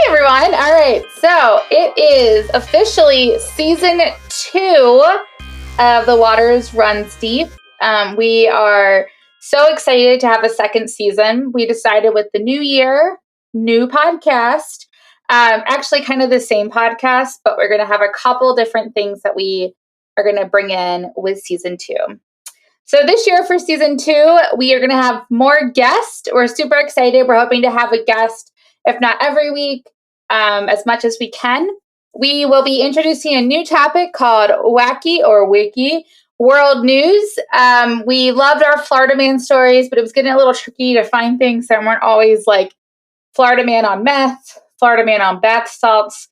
everyone. All right, so it is officially season 2 of The Waters Runs Deep. We are so excited to have a second season. We decided with the new year, new podcast, actually kind of the same podcast, but we're going to have a couple different things that we are going to bring in with season 2. So this year for season 2, we are going to have more guests. We're super excited. We're hoping to have a guest, if not every week, as much as we can. We will be introducing a new topic called Wacky or Wacky World News. We loved our Florida Man stories, but it was getting a little tricky to find things that weren't always like Florida Man on meth, Florida Man on bath salts,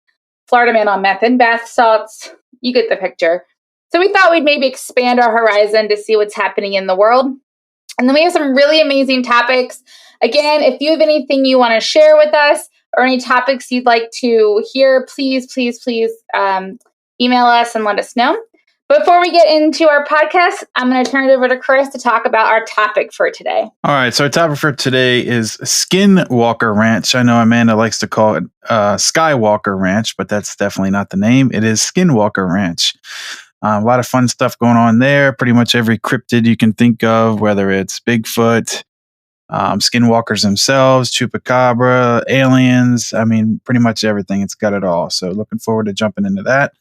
Florida Man on meth and bath salts. You get the picture. So we thought we'd maybe expand our horizon to see what's happening in the world. And then we have some really amazing topics. Again, if you have anything you want to share with us or any topics you'd like to hear, please email us and let us know. Before we get into our podcast, I'm going to turn it over to Chris to talk about our topic for today. All right, so our topic for today is Skinwalker Ranch. I know Amanda likes to call it Skywalker Ranch, but that's definitely not the name. It is Skinwalker Ranch. A lot of fun stuff going on there. Pretty much every cryptid you can think of, whether it's Bigfoot, skinwalkers themselves, chupacabra, aliens. I mean, pretty much everything. It's got it all. So looking forward to jumping into that.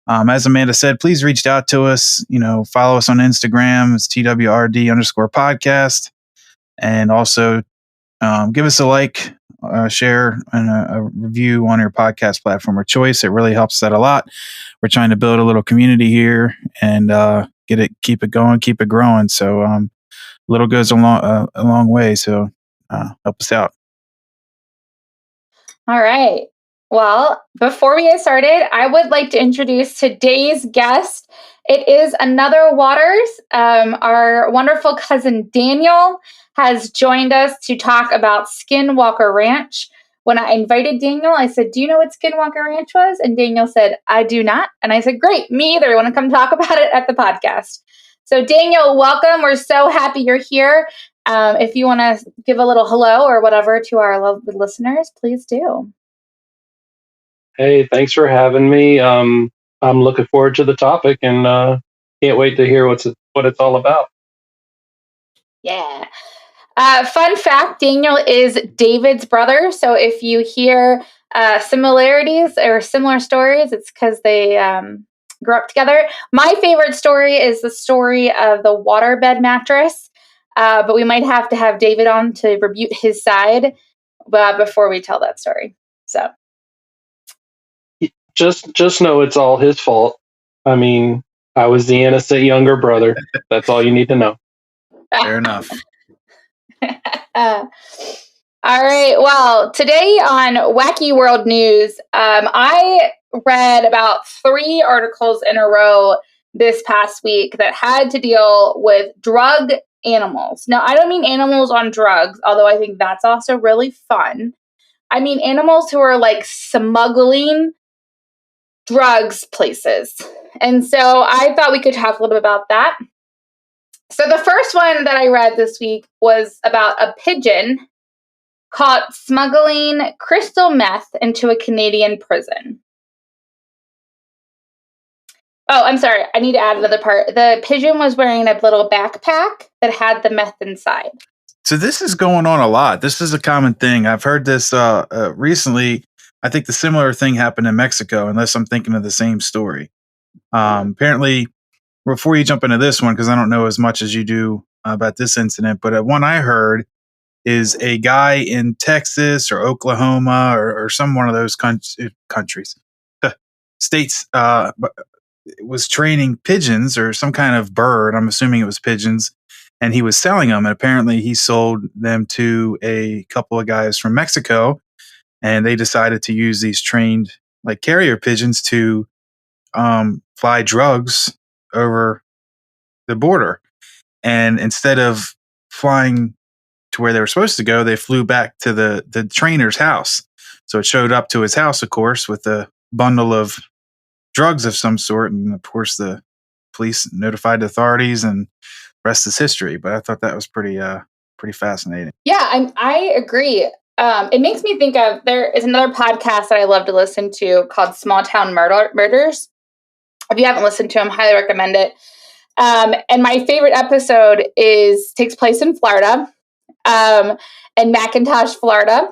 As Amanda said, please reach out to us. Follow us on Instagram. It's TWRD_podcast. And also give us a like, share, and a review on your podcast platform of choice. It really helps that a lot. We're trying to build a little community here and keep it going, keep it growing. So little goes a long way. So help us out. All right. Well, before we get started, I would like to introduce today's guest. It is another Waters. Our wonderful cousin Daniel has joined us to talk about Skinwalker Ranch. When I invited Daniel, I said, "Do you know what Skinwalker Ranch was?" And Daniel said, "I do not." And I said, "Great, me either. I want to come talk about it at the podcast." So Daniel, welcome. We're so happy you're here. If you want to give a little hello or whatever to our lovely listeners, please do. Hey, thanks for having me. I'm looking forward to the topic and can't wait to hear what it's all about. Yeah. Fun fact, Daniel is David's brother. So if you hear similarities or similar stories, it's because they grew up together. My favorite story is the story of the waterbed mattress. But we might have to have David on to rebut his side before we tell that story. So just know it's all his fault. I mean, I was the innocent younger brother. That's all you need to know. Fair enough. All right. Well, today on Wacky World News, I read about 3 articles in a row this past week that had to deal with drug animals. Now, I don't mean animals on drugs, although I think that's also really fun. I mean animals who are like smuggling drugs places. And so I thought we could talk a little bit about that. So the first one that I read this week was about a pigeon caught smuggling crystal meth into a Canadian prison. Oh, I'm sorry. I need to add another part. The pigeon was wearing a little backpack that had the meth inside. So this is going on a lot. This is a common thing. I've heard this recently. I think the similar thing happened in Mexico, unless I'm thinking of the same story. Apparently, before you jump into this one, because I don't know as much as you do about this incident, but one I heard is a guy in Texas or Oklahoma or some one of those countries, states, was training pigeons or some kind of bird. I'm assuming it was pigeons. And he was selling them. And apparently he sold them to a couple of guys from Mexico. And they decided to use these trained like carrier pigeons to fly drugs over the border. And instead of flying to where they were supposed to go, they flew back to the trainer's house. So it showed up to his house, of course, with a bundle of drugs of some sort. And of course, the police notified the authorities and rest is history. But I thought that was pretty fascinating. Yeah, I agree. it makes me think of, there is another podcast that I love to listen to called Small Town Murders. If you haven't listened to them, highly recommend it. And my favorite episode takes place in Florida, in McIntosh, Florida.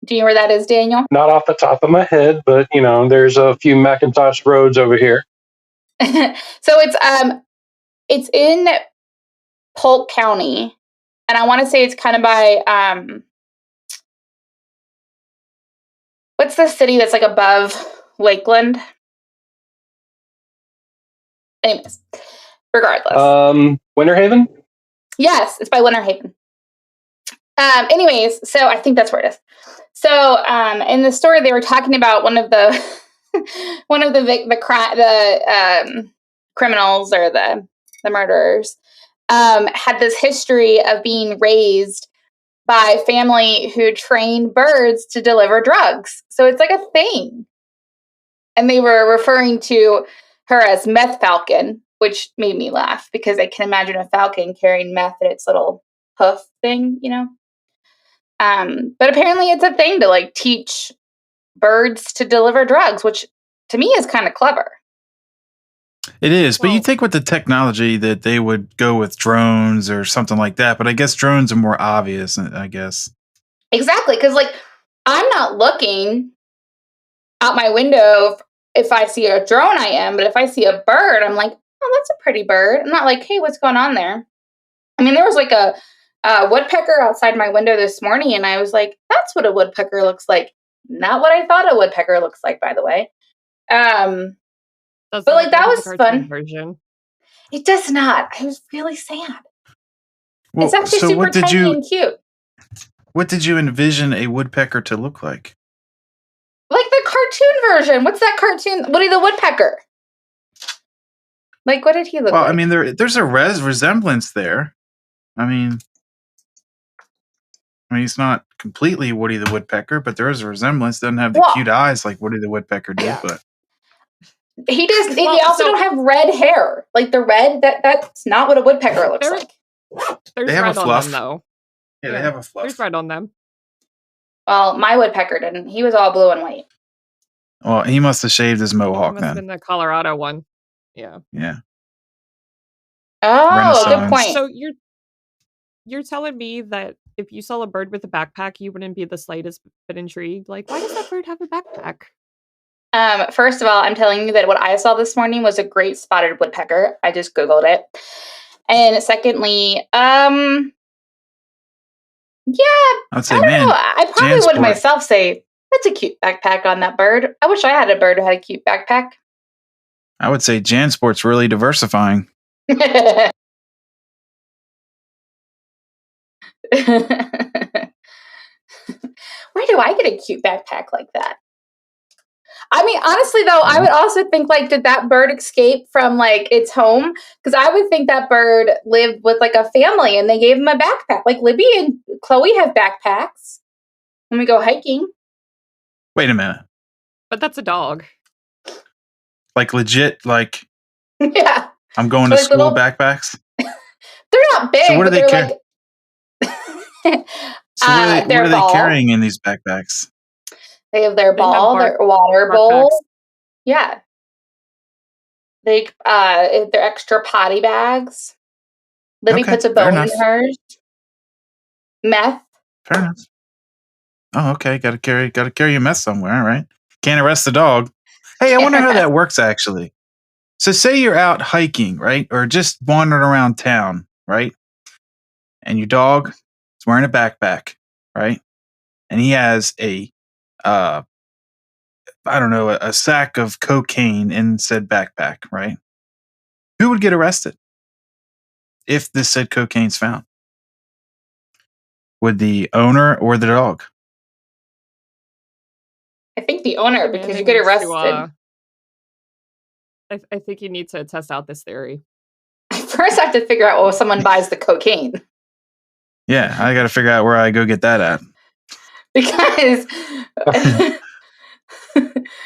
Do you know where that is, Daniel? Not off the top of my head, but there's a few Macintosh roads over here. So it's in Polk County, and I want to say it's kind of by what's the city that's like above Lakeland? Anyways, regardless. Winter Haven? Yes, it's by Winter Haven. Anyways, so I think that's where it is. So in the story, they were talking about one of the criminals or the murderers had this history of being raised by a family who trained birds to deliver drugs. So it's like a thing. And they were referring to her as Meth Falcon, which made me laugh because I can imagine a falcon carrying meth in its little hoof thing, But apparently it's a thing to like teach birds to deliver drugs, which to me is kind of clever. It is, but you think with the technology that they would go with drones or something like that, but I guess drones are more obvious, I guess. Exactly, because like I'm not looking out my window if I see a drone, I am, but if I see a bird, I'm like, oh, that's a pretty bird. I'm not like, hey, what's going on there? I mean, there was like a woodpecker outside my window this morning, and I was like, that's what a woodpecker looks like. Not what I thought a woodpecker looks like, by the way. But like that was fun. Version. It does not. I was really sad. Well, it's actually super tiny and cute. What did you envision a woodpecker to look like? Like the cartoon version. What's that cartoon? Woody the Woodpecker. Like, what did he look like? Well, I mean, there's a resemblance there. I mean, he's not completely Woody the Woodpecker, but there is a resemblance. Doesn't have the cute eyes like Woody the Woodpecker did, but he does. He also don't have red hair. Like the red, that's not what a woodpecker looks like. There's they have red a fluff. on them, though. Yeah, they have a fluff. There's red on them. Well, my woodpecker didn't. He was all blue and white. Well, he must have shaved his mohawk Must have been the Colorado one. Yeah. Yeah. Oh, good point. So you're telling me that if you saw a bird with a backpack, you wouldn't be the slightest bit intrigued? Like, why does that bird have a backpack? First of all, I'm telling you that what I saw this morning was a great spotted woodpecker. I just Googled it. And secondly, I'd say, I don't know. I probably would myself say, that's a cute backpack on that bird. I wish I had a bird who had a cute backpack. I would say JanSport's really diversifying. Where do I get a cute backpack like that? I mean, honestly, though, I would also think, like, did that bird escape from, like, its home? Because I would think that bird lived with, like, a family, and they gave him a backpack. Like, Libby and Chloe have backpacks when we go hiking. Wait a minute. But that's a dog. Like, legit, like... Yeah. I'm going to school backpacks? They're not big, so what are they like... So what are they carrying in these backpacks? They have their ball, their water bowl. Yeah. They're extra potty bags. Libby puts a bone in hers. Meth. Fair enough. Oh, okay. Gotta carry your meth somewhere, all right? Can't arrest the dog. Hey, I wonder how that works actually. So say you're out hiking, right? Or just wandering around town, right? And your dog is wearing a backpack, right? And he has a a sack of cocaine in said backpack, right? Who would get arrested if this said cocaine's found? Would the owner or the dog? I think the owner, because you get arrested. I think you need to test out this theory. First, I have to figure out, someone buys the cocaine. Yeah, I got to figure out where I go get that at. Because...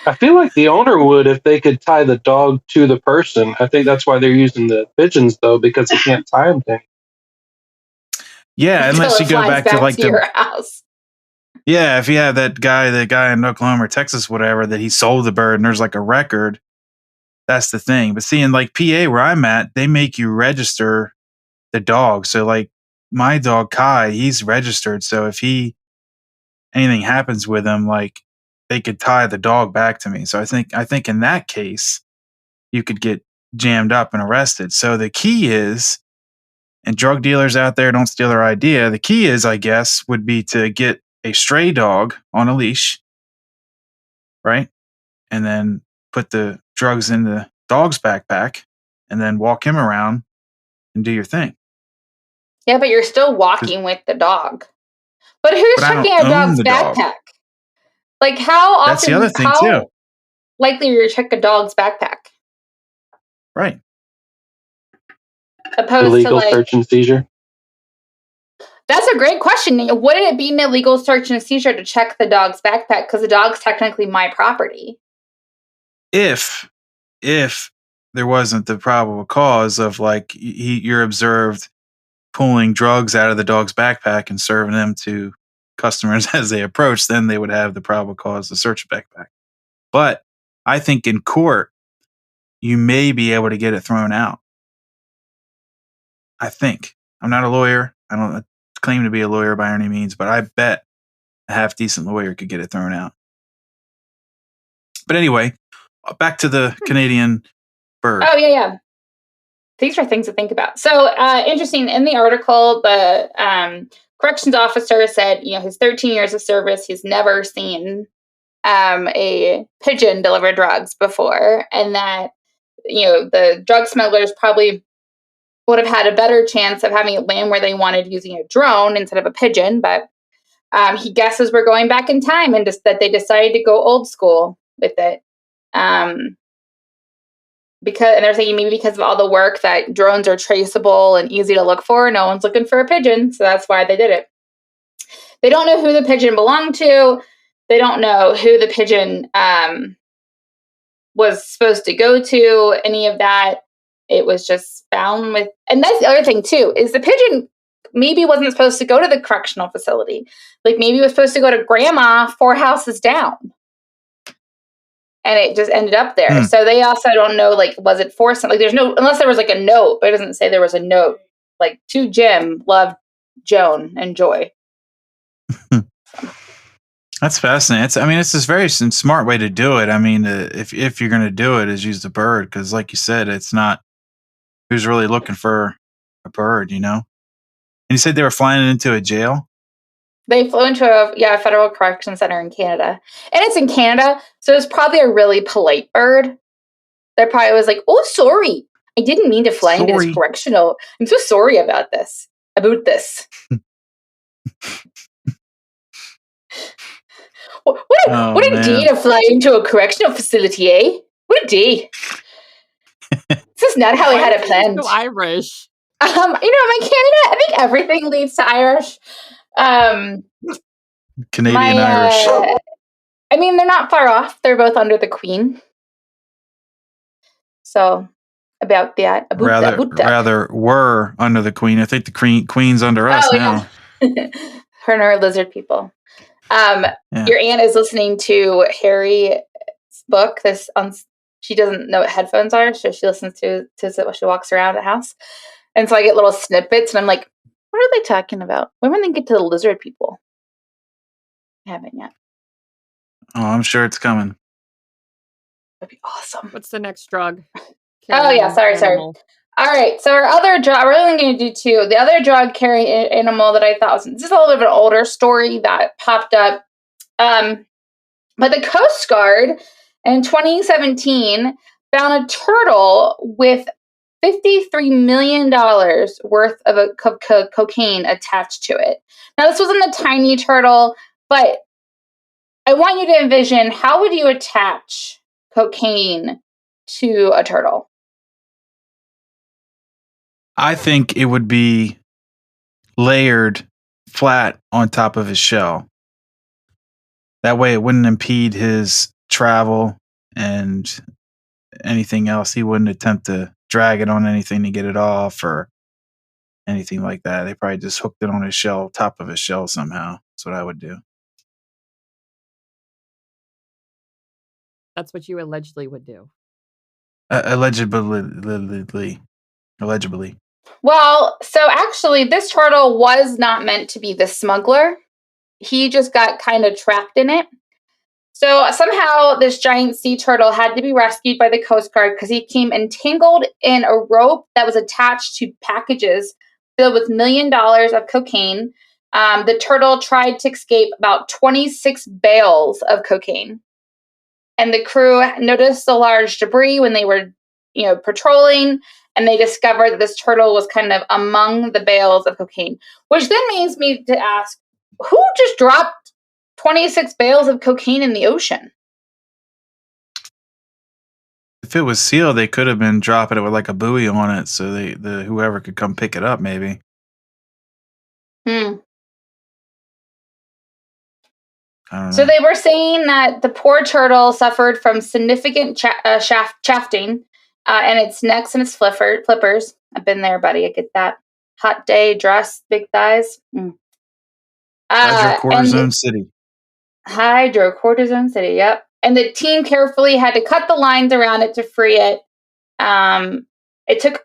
I feel like the owner would if they could tie the dog to the person. I think that's why they're using the pigeons, though, because they can't tie them to anything. Yeah, unless you go back to like your house. Yeah, if you have the guy in Oklahoma or Texas, whatever, that he sold the bird and there's like a record, that's the thing. But see, in like PA where I'm at, they make you register the dog. So like my dog Kai, he's registered. So if anything happens with him, like they could tie the dog back to me. So I think in that case, you could get jammed up and arrested. So the key is, and drug dealers out there don't steal their idea. The key is, I guess, would be to get a stray dog on a leash, right? And then put the drugs in the dog's backpack and then walk him around and do your thing. Yeah, but you're still walking with the dog. But who's But I don't checking a own dog's the dog. backpack? Like how often? That's the other thing how too. likely are you to check a dog's backpack? Right. Opposed Illegal to like search and seizure. That's a great question. Wouldn't it be an illegal search and seizure to check the dog's backpack because the dog's technically my property? If there wasn't the probable cause of like you're observed pulling drugs out of the dog's backpack and serving them to customers as they approach, then they would have the probable cause to search a backpack. But I think in court, you may be able to get it thrown out. I think. I'm not a lawyer. I don't claim to be a lawyer by any means, but I bet a half decent lawyer could get it thrown out. But anyway, back to the Canadian bird. Oh, yeah. These are things to think about. So interesting. In the article, the corrections officer said, his 13 years of service, he's never seen a pigeon deliver drugs before, and that the drug smugglers probably would have had a better chance of having it land where they wanted using a drone instead of a pigeon. But he guesses we're going back in time and just that they decided to go old school with it. And they're saying maybe because of all the work that drones are traceable and easy to look for, no one's looking for a pigeon, so that's why they did it. They don't know who the pigeon belonged to. They don't know who the pigeon was supposed to go to, any of that. It was just found with, and that's the other thing too, is the pigeon maybe wasn't supposed to go to the correctional facility. Like maybe it was supposed to go to grandma 4 houses down. And it just ended up there. So they also don't know, like, was it forced? Like, there's no, unless there was like a note, but it doesn't say there was a note. Like, to Jim, love Joan and Joy. That's fascinating. It's this very smart way to do it. I mean, if you're going to do it, is use the bird. Because like you said, it's not who's really looking for a bird, And you said they were flying it into a jail? They flew into a federal correction center in Canada. And it's in Canada, so it's probably a really polite bird. That probably was like, oh, sorry. I didn't mean to fly into this correctional. I'm so sorry about this. What a day to fly into a correctional facility, eh? What a day. This is not how I had it planned. So Irish. My Canada, I think everything leads to Irish. Canadian Irish. I mean, they're not far off. They're both under the Queen. So, about that. Rather were under the Queen. I think the Queen's under us now. Yeah. Her and her lizard people. Your aunt is listening to Harry's book. She doesn't know what headphones are, so she listens to it while she walks around the house. And so I get little snippets, and I'm like, what are they talking about? When will they get to the lizard people? I haven't yet. Oh, I'm sure it's coming. That'd be awesome. What's the next drug? Sorry. All right, so our other drug, we're only going to do 2. The other drug carrying animal that I thought was just a little bit of an older story that popped up. But the Coast Guard in 2017 found a turtle with $53 million worth of cocaine attached to it. Now, this wasn't a tiny turtle, but I want you to envision, how would you attach cocaine to a turtle? I think it would be layered flat on top of his shell. That way it wouldn't impede his travel and anything else. He wouldn't attempt to drag it on anything to get it off or anything like that. They probably just hooked it on his shell, top of his shell somehow. That's what I would do. That's what you allegedly would do. Allegedly. Well, so actually, this turtle was not meant to be the smuggler. He just got kind of trapped in it. So somehow this giant sea turtle had to be rescued by the Coast Guard because he came entangled in a rope that was attached to packages filled with $1 million of cocaine. The turtle tried to escape about 26 bales of cocaine. And the crew noticed a large debris when they were, patrolling, and they discovered that this turtle was kind of among the bales of cocaine, which then leads me to ask, who just dropped 26 bales of cocaine in the ocean? If it was sealed, they could have been dropping it with like a buoy on it, so whoever could come pick it up, maybe. I don't know. So they were saying that the poor turtle suffered from significant shafting and its necks and its flippers. I've been there, buddy. I get that. Hot day, dress, big thighs. Hydrocortisone City. Hydrocortisone City, yep. And the team carefully had to cut the lines around it to free it. It took,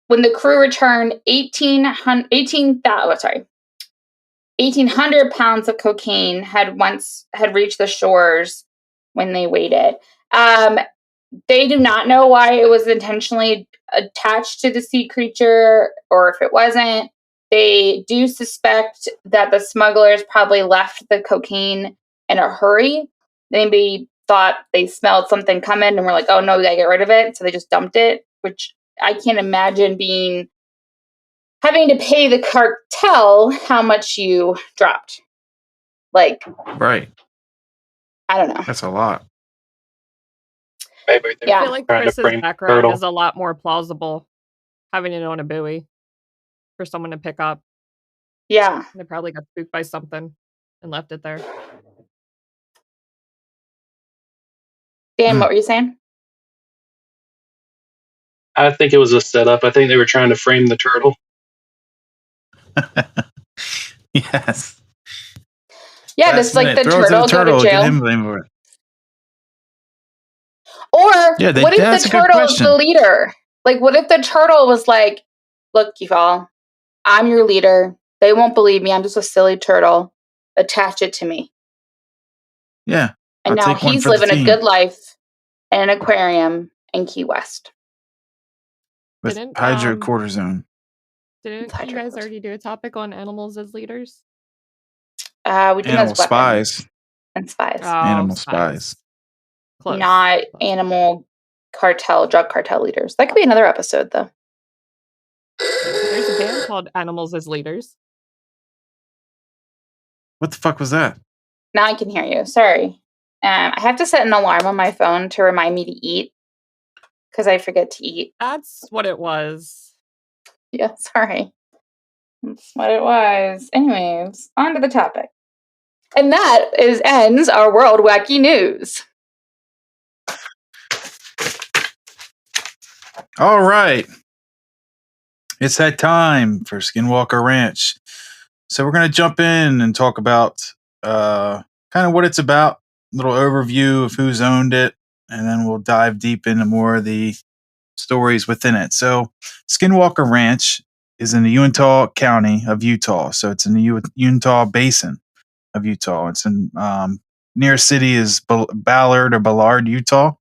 when the crew returned, 1,800 pounds of cocaine had reached the shores when they weighed it. They do not know why it was intentionally attached to the sea creature or if it wasn't. They do suspect that the smugglers probably left the cocaine in a hurry. They maybe thought they smelled something coming and were like, oh no, we gotta get rid of it. So they just dumped it, which I can't imagine having to pay the cartel how much you dropped. Like, right. I don't know. That's a lot. Maybe Yeah. I feel like Chris's background is a lot more plausible, having it on a buoy for someone to pick up. Yeah. They probably got spooked by something and left it there. Dan, what were you saying? I think it was a setup. I think they were trying to frame the turtle. Yes. Yeah, just like the turtle go to jail. Get him blamed for it. Or what if the turtle is the leader? Like, what if the turtle was like, look, y'all, I'm your leader. They won't believe me. I'm just a silly turtle. Attach it to me. Yeah. And now he's living a good life in an aquarium in Key West. With hydrocortisone. Didn't you guys already do a topic on animals as leaders? We did animal spies. And spies. Oh, Animal spies. Close. Not animal drug cartel leaders. That could be another episode, though. There's a band called Animals as Leaders. What the fuck was that? Now I can hear you. Sorry. I have to set an alarm on my phone to remind me to eat because I forget to eat. That's what it was. Yeah, sorry. That's what it was. Anyways, on to the topic. And that ends our World Wacky News. All right. It's that time for Skinwalker Ranch. So we're going to jump in and talk about kind of what it's about, a little overview of who's owned it, and then we'll dive deep into more of the stories within it. So Skinwalker Ranch is in the Uinta County of Utah. So it's in the Uinta Basin of Utah. It's in nearest city is Ballard, Utah.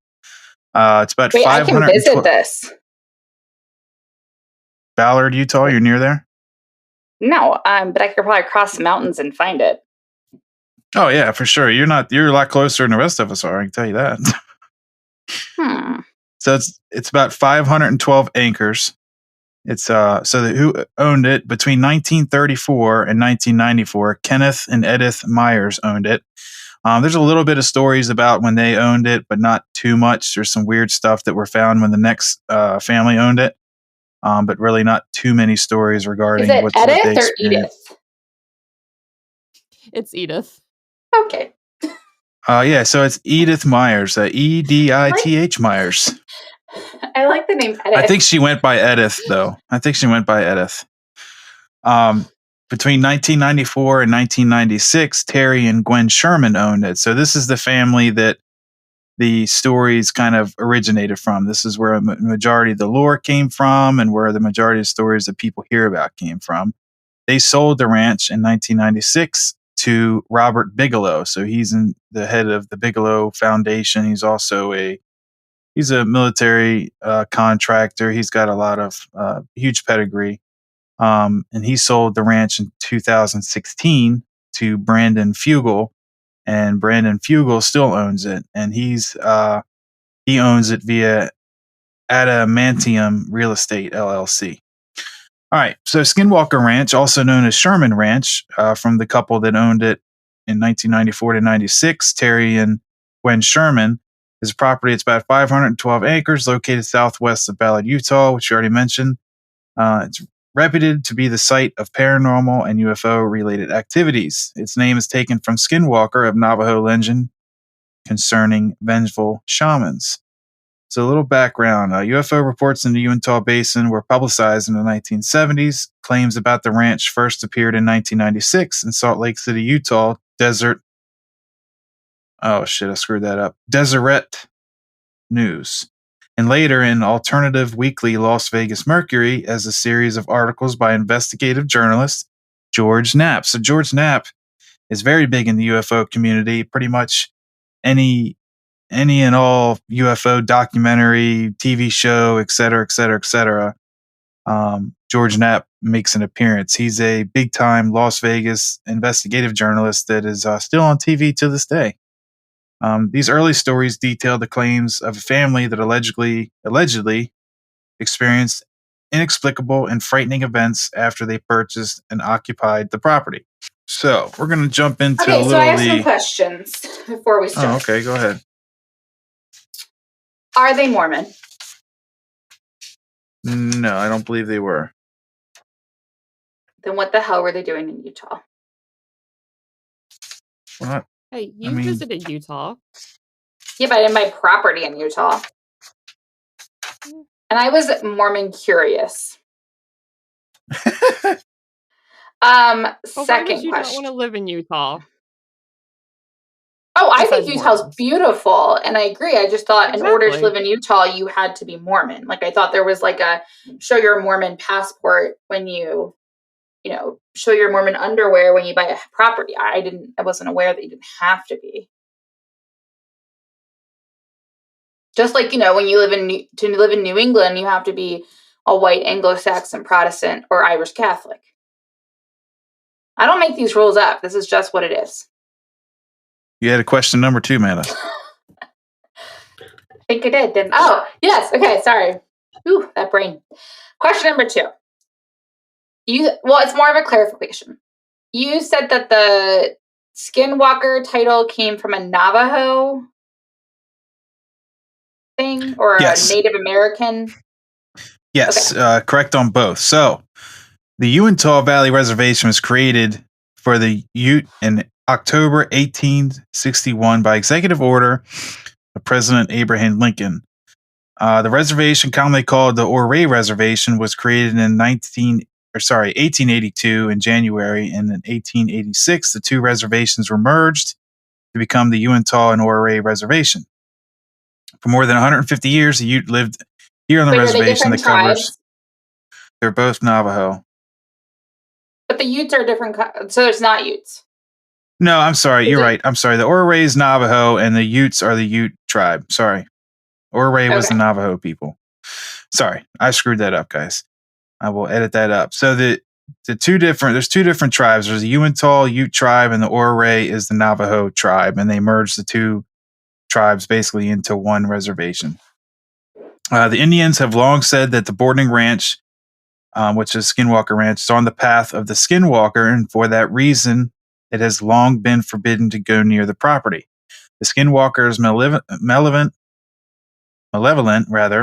It's about 500. I can visit this. Ballard, Utah. You're near there? No, but I could probably cross the mountains and find it. Oh yeah, for sure. You're a lot closer than the rest of us are. I can tell you that. So it's about 512 acres. It's who owned it between 1934 and 1994. Kenneth and Edith Myers owned it. There's a little bit of stories about when they owned it, but not too much. There's some weird stuff that were found when the next family owned it, but really not too many stories regarding Is it what Edith they or experienced. Edith? It's Edith. Okay. Yeah, so it's Edith Myers, Edith Myers. I like the name Edith. I think she went by Edith, though. Between 1994 and 1996, Terry and Gwen Sherman owned it. So this is the family that the stories kind of originated from. This is where a majority of the lore came from and where the majority of stories that people hear about came from. They sold the ranch in 1996 to Robert Bigelow. So he's the head of the Bigelow Foundation. He's also he's a military contractor. He's got a lot of huge pedigree. And he sold the ranch in 2016 to Brandon Fugel, and Brandon Fugel still owns it, and he owns it via Adamantium Real Estate LLC. All right, so Skinwalker Ranch, also known as Sherman Ranch, from the couple that owned it in 1994 to 96, Terry and Gwen Sherman, is a property. It's about 512 acres, located southwest of Ballard, Utah, which you already mentioned. It's reputed to be the site of paranormal and UFO-related activities. Its name is taken from Skinwalker of Navajo legend concerning vengeful shamans. So a little background. UFO reports in the Uinath Basin were publicized in the 1970s. Claims about the ranch first appeared in 1996 in Salt Lake City, Utah, Deseret News, and later in Alternative Weekly Las Vegas Mercury as a series of articles by investigative journalist George Knapp. So George Knapp is very big in the UFO community. Pretty much any and all UFO documentary, TV show, et cetera, et cetera, et cetera. George Knapp makes an appearance. He's a big-time Las Vegas investigative journalist that is still on TV to this day. These early stories detail the claims of a family that allegedly experienced inexplicable and frightening events after they purchased and occupied the property. So we're going to jump into okay, so I have some questions before we start. Oh, okay, go ahead. Are they Mormon? No, I don't believe they were. Then what the hell were they doing in Utah? What? Hey, you visited Utah. Yeah, but I didn't buy property in Utah. And I was Mormon curious. Well, Second why would you question. not want to live in Utah? Oh, I think Utah's beautiful, and I agree. I just thought in order to live in Utah, you had to be Mormon. Like, I thought there was like a show your Mormon passport when you show your Mormon underwear when you buy a property. I wasn't aware that you didn't have to be. Just like, when you live in New England, you have to be a white Anglo-Saxon Protestant or Irish Catholic. I don't make these rules up. This is just what it is. You had a question number 2, Manda. I think I did, didn't I? Oh, yes. Okay, sorry. Ooh, that brain. Question number 2. It's more of a clarification. You said that the Skinwalker title came from a Navajo thing or Yes. a Native American? Yes, okay. Correct on both. So, the Uinta Valley Reservation was created for the Ute in October 1861 by executive order of President Abraham Lincoln. The reservation, commonly called the Ouray Reservation, was created in 1882 in January, and in 1886 the two reservations were merged to become the Uinta and Ouray Reservation. For more than 150 years, the Ute lived here on the reservation that covers. They're both Navajo. But the Utes are different, so there's not Utes. No, I'm sorry. You're right. I'm sorry. The Ouray is Navajo, and the Utes are the Ute tribe. Sorry. Ouray was the Navajo people. Sorry. I screwed that up, guys. I will edit that up. So there's two different tribes. There's the Uinta Ute tribe, and the Ouray is the Navajo tribe, and they merged the two tribes basically into one reservation. The Indians have long said that the boarding ranch, which is Skinwalker Ranch, is on the path of the Skinwalker, and for that reason, it has long been forbidden to go near the property. The Skinwalker is malevolent,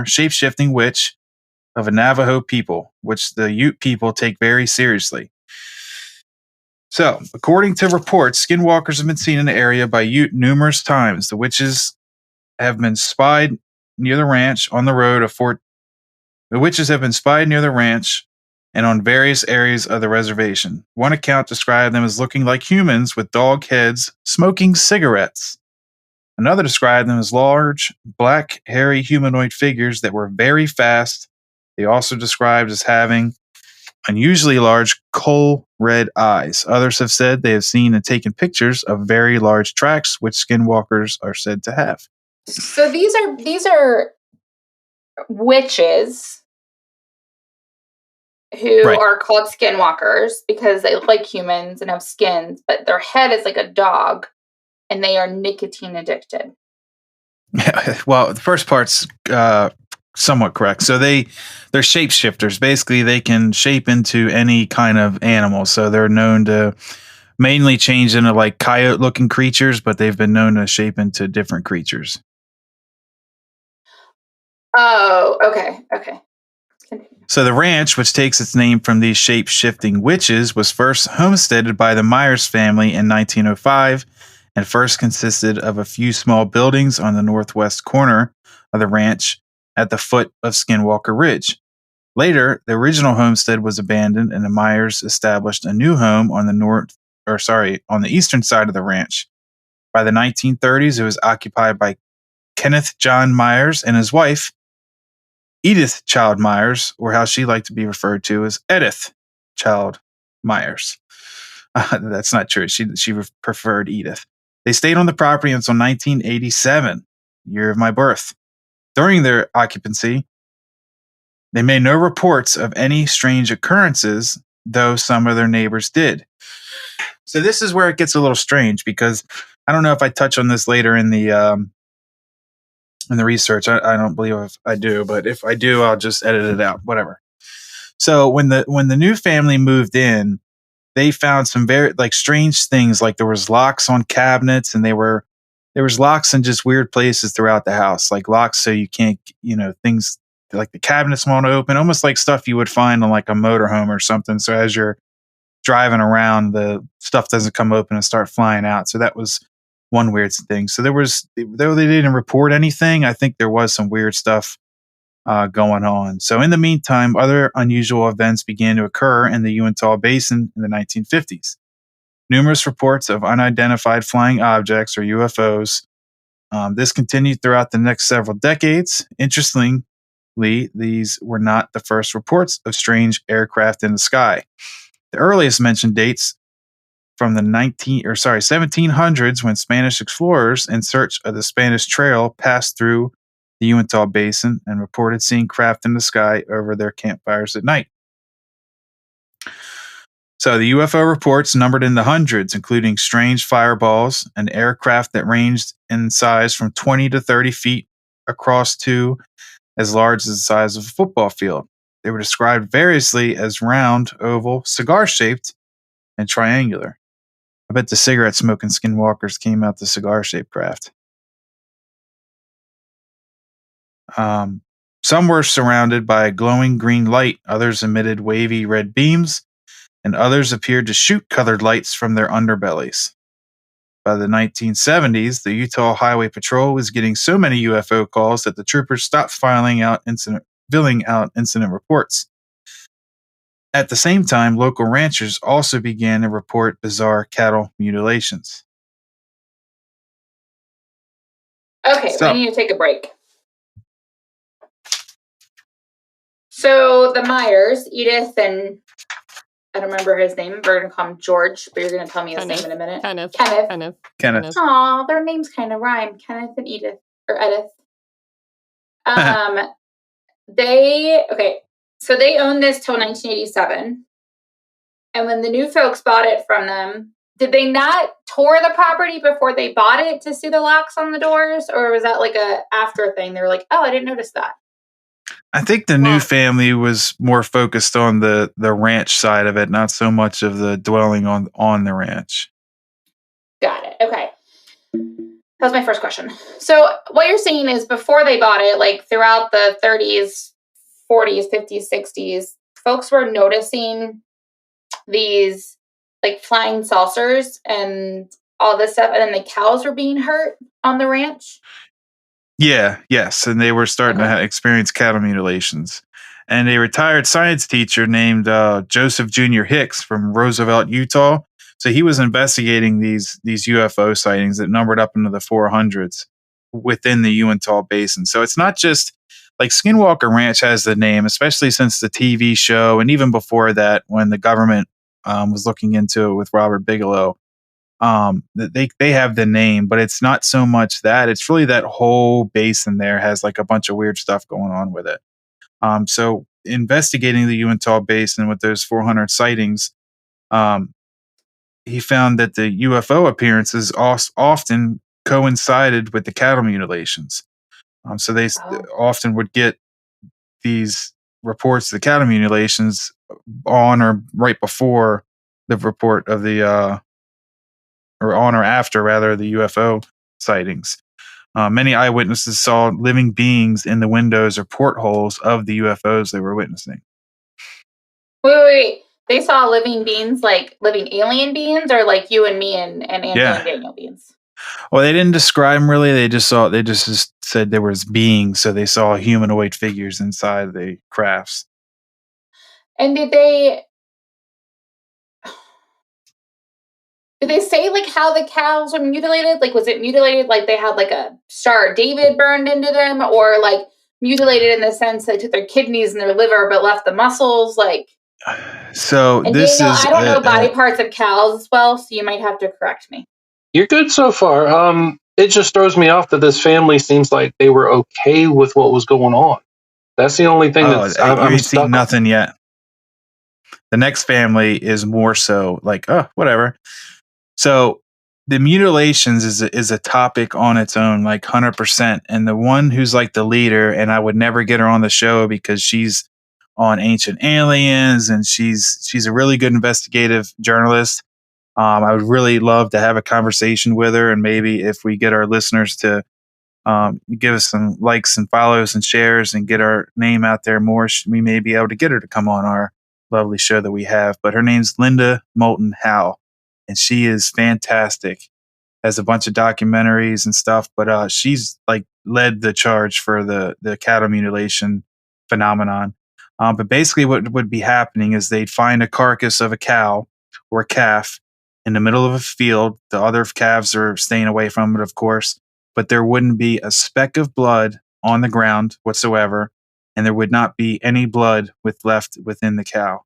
shape-shifting witch of a Navajo people, which the Ute people take very seriously. So, according to reports, skinwalkers have been seen in the area by Ute numerous times. The witches have been spied near the ranch on the road of Fort. The witches have been spied near the ranch and on various areas of the reservation. One account described them as looking like humans with dog heads, smoking cigarettes. Another described them as large, black, hairy humanoid figures that were very fast. They also described as having unusually large coal red eyes. Others have said they have seen and taken pictures of very large tracks, which skinwalkers are said to have. So these are witches who Right. are called skinwalkers because they look like humans and have skins, but their head is like a dog, and they are nicotine addicted. Well, the first part's somewhat correct. So they're shapeshifters. Basically, they can shape into any kind of animal. So they're known to mainly change into like coyote-looking creatures, but they've been known to shape into different creatures. Oh, okay. Continue. So the ranch, which takes its name from these shape-shifting witches, was first homesteaded by the Myers family in 1905 and first consisted of a few small buildings on the northwest corner of the ranch at the foot of Skinwalker Ridge. Later, the original homestead was abandoned and the Myers established a new home on the eastern side of the ranch. By the 1930s, it was occupied by Kenneth John Myers and his wife, Edith Child Myers, or how she liked to be referred to as Edith Child Myers. That's not true. She preferred Edith. They stayed on the property until 1987, year of my birth. During their occupancy, they made no reports of any strange occurrences, though some of their neighbors did. So this is where it gets a little strange because I don't know if I touch on this later in the research. I don't believe if I do, but if I do, I'll just edit it out. Whatever. So when the new family moved in, they found some very like strange things. Like there was locks on cabinets, and there was locks in just weird places throughout the house, like locks so you can't, things like the cabinets won't open, almost like stuff you would find on like a motorhome or something. So as you're driving around, the stuff doesn't come open and start flying out. So that was one weird thing. So though they didn't report anything, I think there was some weird stuff going on. So in the meantime, other unusual events began to occur in the Uinath Basin in the 1950s. Numerous reports of unidentified flying objects or UFOs. This continued throughout the next several decades. Interestingly, these were not the first reports of strange aircraft in the sky. The earliest mentioned dates from the 1700s, when Spanish explorers in search of the Spanish Trail passed through the Uinath Basin and reported seeing craft in the sky over their campfires at night. So the UFO reports numbered in the hundreds, including strange fireballs and aircraft that ranged in size from 20 to 30 feet across to as large as the size of a football field. They were described variously as round, oval, cigar-shaped, and triangular. I bet the cigarette-smoking skinwalkers came out the cigar-shaped craft. Some were surrounded by a glowing green light, others emitted wavy red beams, and others appeared to shoot colored lights from their underbellies. By the 1970s, the Utah Highway Patrol was getting so many UFO calls that the troopers stopped filling out incident reports. At the same time, local ranchers also began to report bizarre cattle mutilations. Okay, we need to take a break. So the Myers, Edith, and I don't remember his name. We're going to call him George, but you're going to tell me his name in a minute. Kenneth. Aw, their names kind of rhyme. Kenneth and Edith, or Edith. So they owned this till 1987. And when the new folks bought it from them, did they not tour the property before they bought it to see the locks on the doors? Or was that like a after thing? They were like, oh, I didn't notice that. I think the new family was more focused on the ranch side of it, not so much of the dwelling on the ranch. Got it. Okay. That was my first question. So what you're saying is before they bought it, like throughout the 30s, 40s, 50s, 60s, folks were noticing these like flying saucers and all this stuff, and then the cows were being hurt on the ranch? Yes, and they were starting to experience cattle mutilations. And a retired science teacher named Joseph Jr. Hicks from Roosevelt, Utah, So he was investigating these UFO sightings that numbered up into the 400s within the Uinta Basin. So it's not just like Skinwalker Ranch has the name, especially since the TV show, and even before that, when the government was looking into it with Robert Bigelow. They have the name, but it's not so much that. It's really that whole basin there has like a bunch of weird stuff going on with it. So investigating the Uinta Basin with those 400 sightings, um, he found that the UFO appearances often coincided with the cattle mutilations. So they Oh. often would get these reports of the cattle mutilations on or right before the report of the or on or after rather the UFO sightings. Many eyewitnesses saw living beings in the windows or portholes of the UFOs they were witnessing. Wait. They saw living beings, like living alien beings, or like you and me and Angela Yeah. and Daniel beings? Well, they didn't describe them really. They just said there was beings, so they saw humanoid figures inside the crafts. And did they say like how the cows were mutilated? Like, was it mutilated like they had like a Star of David burned into them, or like mutilated in the sense they took their kidneys and their liver but left the muscles? Like, So and this Daniel, is I don't know body parts of cows as well, so you might have to correct me. You're good so far. It just throws me off that this family seems like they were okay with what was going on. That's the only thing that's you I'm ain't seen stuck on. nothing yet. The next family is more so like, oh, whatever. So the mutilations is a topic on its own, like 100%. And the one who's like the leader, and I would never get her on the show because she's on Ancient Aliens, and she's a really good investigative journalist. I would really love to have a conversation with her, and maybe if we get our listeners to give us some likes and follows and shares and get our name out there more, we may be able to get her to come on our lovely show that we have. But her name's Linda Moulton Howe, and she is fantastic. Has a bunch of documentaries and stuff, but she's like led the charge for the cattle mutilation phenomenon. But basically, what would be happening is they'd find a carcass of a cow or a calf in the middle of a field. The other calves are staying away from it, of course, but there wouldn't be a speck of blood on the ground whatsoever, and there would not be any blood left within the cow.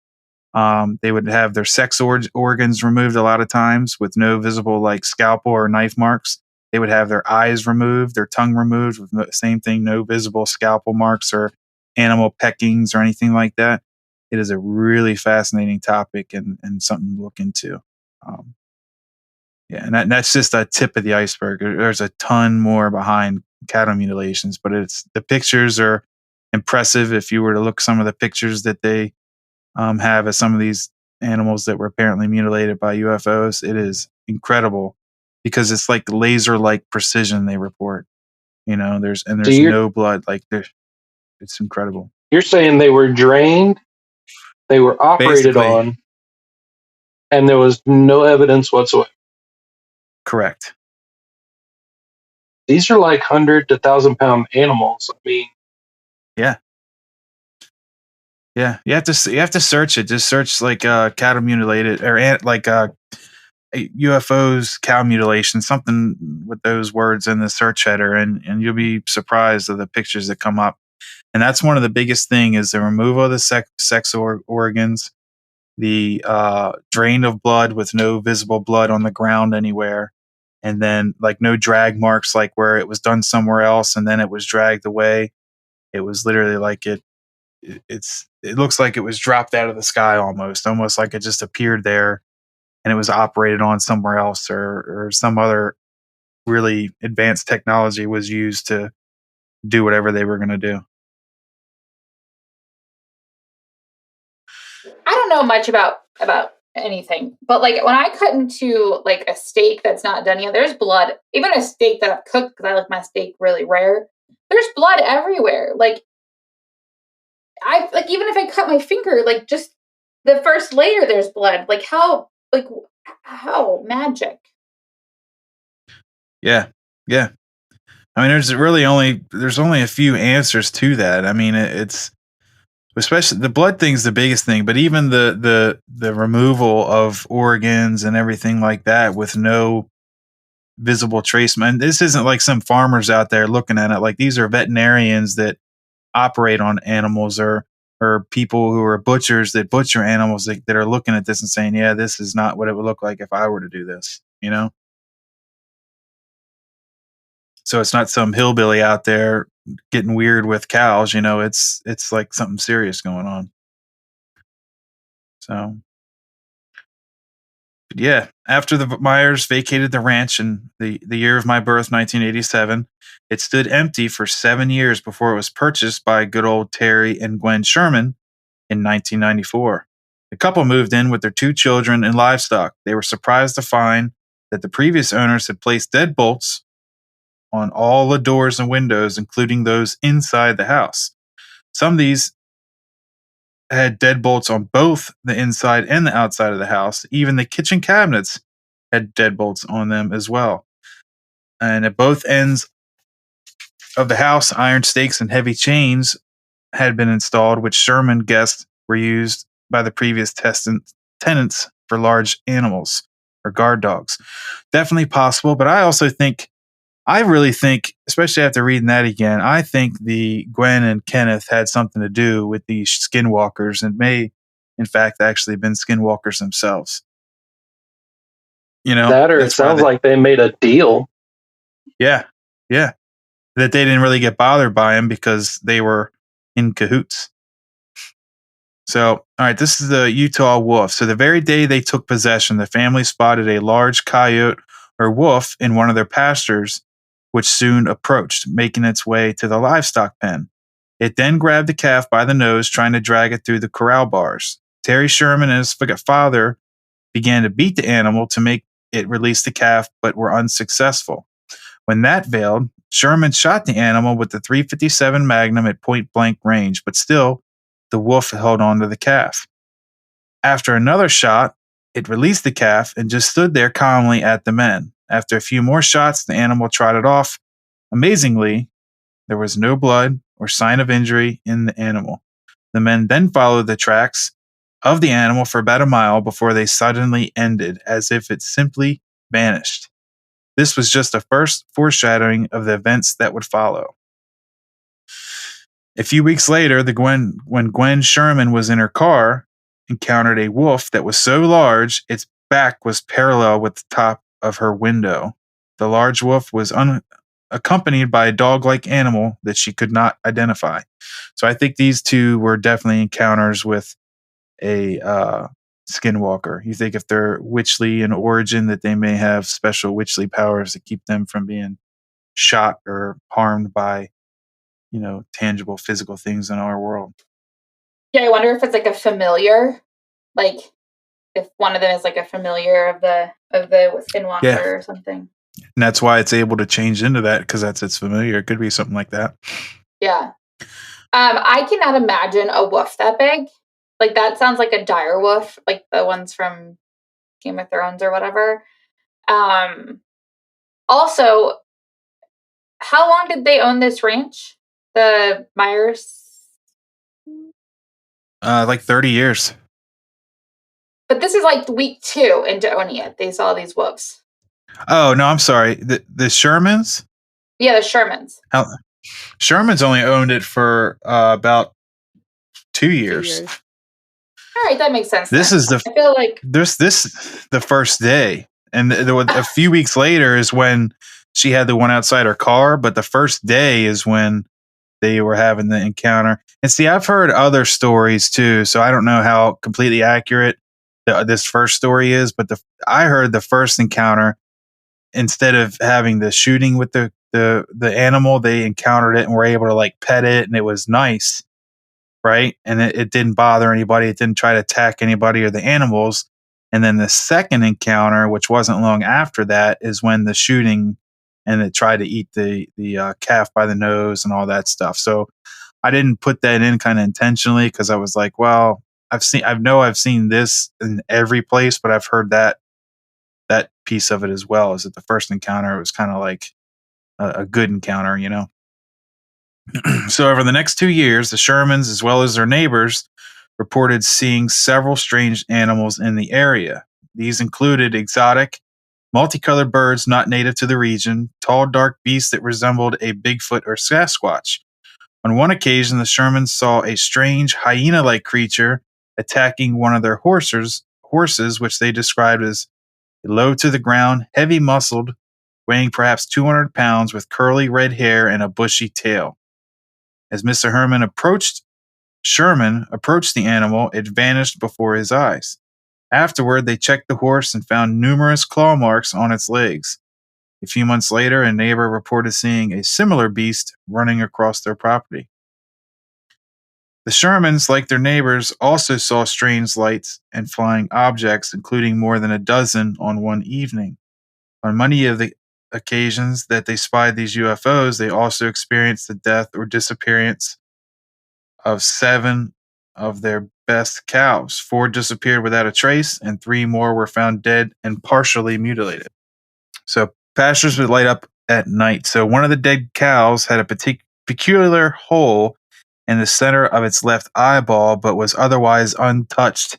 They would have their sex organs removed a lot of times with no visible like scalpel or knife marks. They would have their eyes removed, their tongue removed with same thing, no visible scalpel marks or animal peckings or anything like that. It is a really fascinating topic and something to look into. Um, yeah, and that's just a tip of the iceberg. There's a ton more behind cattle mutilations, but the pictures are impressive. If you were to look some of the pictures that they have as some of these animals that were apparently mutilated by UFOs, it is incredible because it's like laser-like precision they report. There's So no blood. It's incredible. you're saying they were drained, they were operated Basically, on, and there was no evidence whatsoever. correct. These are like 100 to 1,000-pound animals. I mean, Yeah. You have to search it. Just search like cattle mutilated or UFOs, cow mutilation, something with those words in the search header, and you'll be surprised of the pictures that come up. And that's one of the biggest thing is the removal of the sex organs, the drain of blood with no visible blood on the ground anywhere, and then like no drag marks like where it was done somewhere else and then it was dragged away. It was literally like it looks like it was dropped out of the sky almost like it just appeared there and it was operated on somewhere else or some other really advanced technology was used to do whatever they were going to do. I don't know much about anything, but like when I cut into like a steak that's not done yet, there's blood. Even a steak that I've cooked because I like my steak really rare. There's blood everywhere. Like even if I cut my finger, like just the first layer, there's blood. Like how magic. Yeah. I mean, there's only a few answers to that. I mean, it's especially the blood thing's the biggest thing, but even the removal of organs and everything like that with no visible trace. Man, this isn't like some farmers out there looking at it. Like, these are veterinarians that operate on animals, or people who are butchers that butcher animals that are looking at this and saying, yeah, this is not what it would look like if I were to do this, you know? So it's not some hillbilly out there getting weird with cows, you know, it's like something serious going on. So, but yeah, after the Myers vacated the ranch in the year of my birth, 1987, it stood empty for 7 years before it was purchased by good old Terry and Gwen Sherman in 1994. The couple moved in with their 2 children and livestock. They were surprised to find that the previous owners had placed deadbolts on all the doors and windows, including those inside the house. Some of these had deadbolts on both the inside and the outside of the house. Even the kitchen cabinets had deadbolts on them as well. And at both ends of the house, iron stakes and heavy chains had been installed, which Sherman guessed were used by the previous tenants for large animals or guard dogs. Definitely possible, but I really think, especially after reading that again, I think the Gwen and Kenneth had something to do with these skinwalkers, and may, in fact, actually been skinwalkers themselves. You know, That, or it sounds like they made a deal. Yeah, yeah, that they didn't really get bothered by him because they were in cahoots. So, all right, this is the Utah wolf. So, the very day they took possession, the family spotted a large coyote or wolf in one of their pastures, which soon approached, making its way to the livestock pen. It then grabbed the calf by the nose, trying to drag it through the corral bars. Terry Sherman and his father began to beat the animal to make it release the calf, but were unsuccessful. When that failed, Sherman shot the animal with the .357 Magnum at point blank range, but still, the wolf held on to the calf. After another shot, it released the calf and just stood there calmly at the men. After a few more shots, the animal trotted off. Amazingly, there was no blood or sign of injury in the animal. The men then followed the tracks of the animal for about a mile before they suddenly ended, as if it simply vanished. This was just a first foreshadowing of the events that would follow. A few weeks later, when Gwen Sherman was in her car, encountered a wolf that was so large its back was parallel with the top of her window. The large wolf was accompanied by a dog-like animal that she could not identify. So I think these two were definitely encounters with a skinwalker. You think if they're witchly in origin, that they may have special witchly powers to keep them from being shot or harmed by, you know, tangible physical things in our world. Yeah, I wonder if it's like a familiar, like if one of them is like a familiar of the skinwalker or something. And that's why it's able to change into that, because that's its familiar. It could be something like that. Yeah. I cannot imagine a wolf that big. Like, that sounds like a dire wolf, like the ones from Game of Thrones or whatever. Also, how long did they own this ranch? The Myers? Like 30 years. But this is like week 2 into owning it. They saw these wolves. Oh, no, I'm sorry. The Shermans? Yeah, the Shermans. Sherman's only owned it for about 2 years. All right, that makes sense. This then. is I feel like this the first day, and a few weeks later is when she had the one outside her car. But the first day is when they were having the encounter. And see, I've heard other stories too, so I don't know how completely accurate this first story is. But I heard the first encounter, instead of having the shooting with the animal, they encountered it and were able to like pet it, and it was nice. Right. And it didn't bother anybody. It didn't try to attack anybody or the animals. And then the second encounter, which wasn't long after that, is when the shooting, and it tried to eat the calf by the nose and all that stuff. So I didn't put that in kind of intentionally, because I was like, well, I've seen this in every place, but I've heard that piece of it as well. Is that the first encounter, it was kind of like a good encounter, you know? So over the next 2 years, the Shermans, as well as their neighbors, reported seeing several strange animals in the area. These included exotic, multicolored birds not native to the region, tall, dark beasts that resembled a Bigfoot or Sasquatch. On one occasion, the Shermans saw a strange hyena-like creature attacking one of their horses, which they described as low to the ground, heavy-muscled, weighing perhaps 200 pounds, with curly red hair and a bushy tail. As Mr. Sherman approached the animal, it vanished before his eyes. Afterward, they checked the horse and found numerous claw marks on its legs. A few months later, a neighbor reported seeing a similar beast running across their property. The Shermans, like their neighbors, also saw strange lights and flying objects, including more than a dozen on one evening. On many of the occasions that they spied these UFOs, they also experienced the death or disappearance of 7 of their best cows. 4 disappeared without a trace, and 3 more were found dead and partially mutilated. So pastures would light up at night. So one of the dead cows had a peculiar hole in the center of its left eyeball, but was otherwise untouched.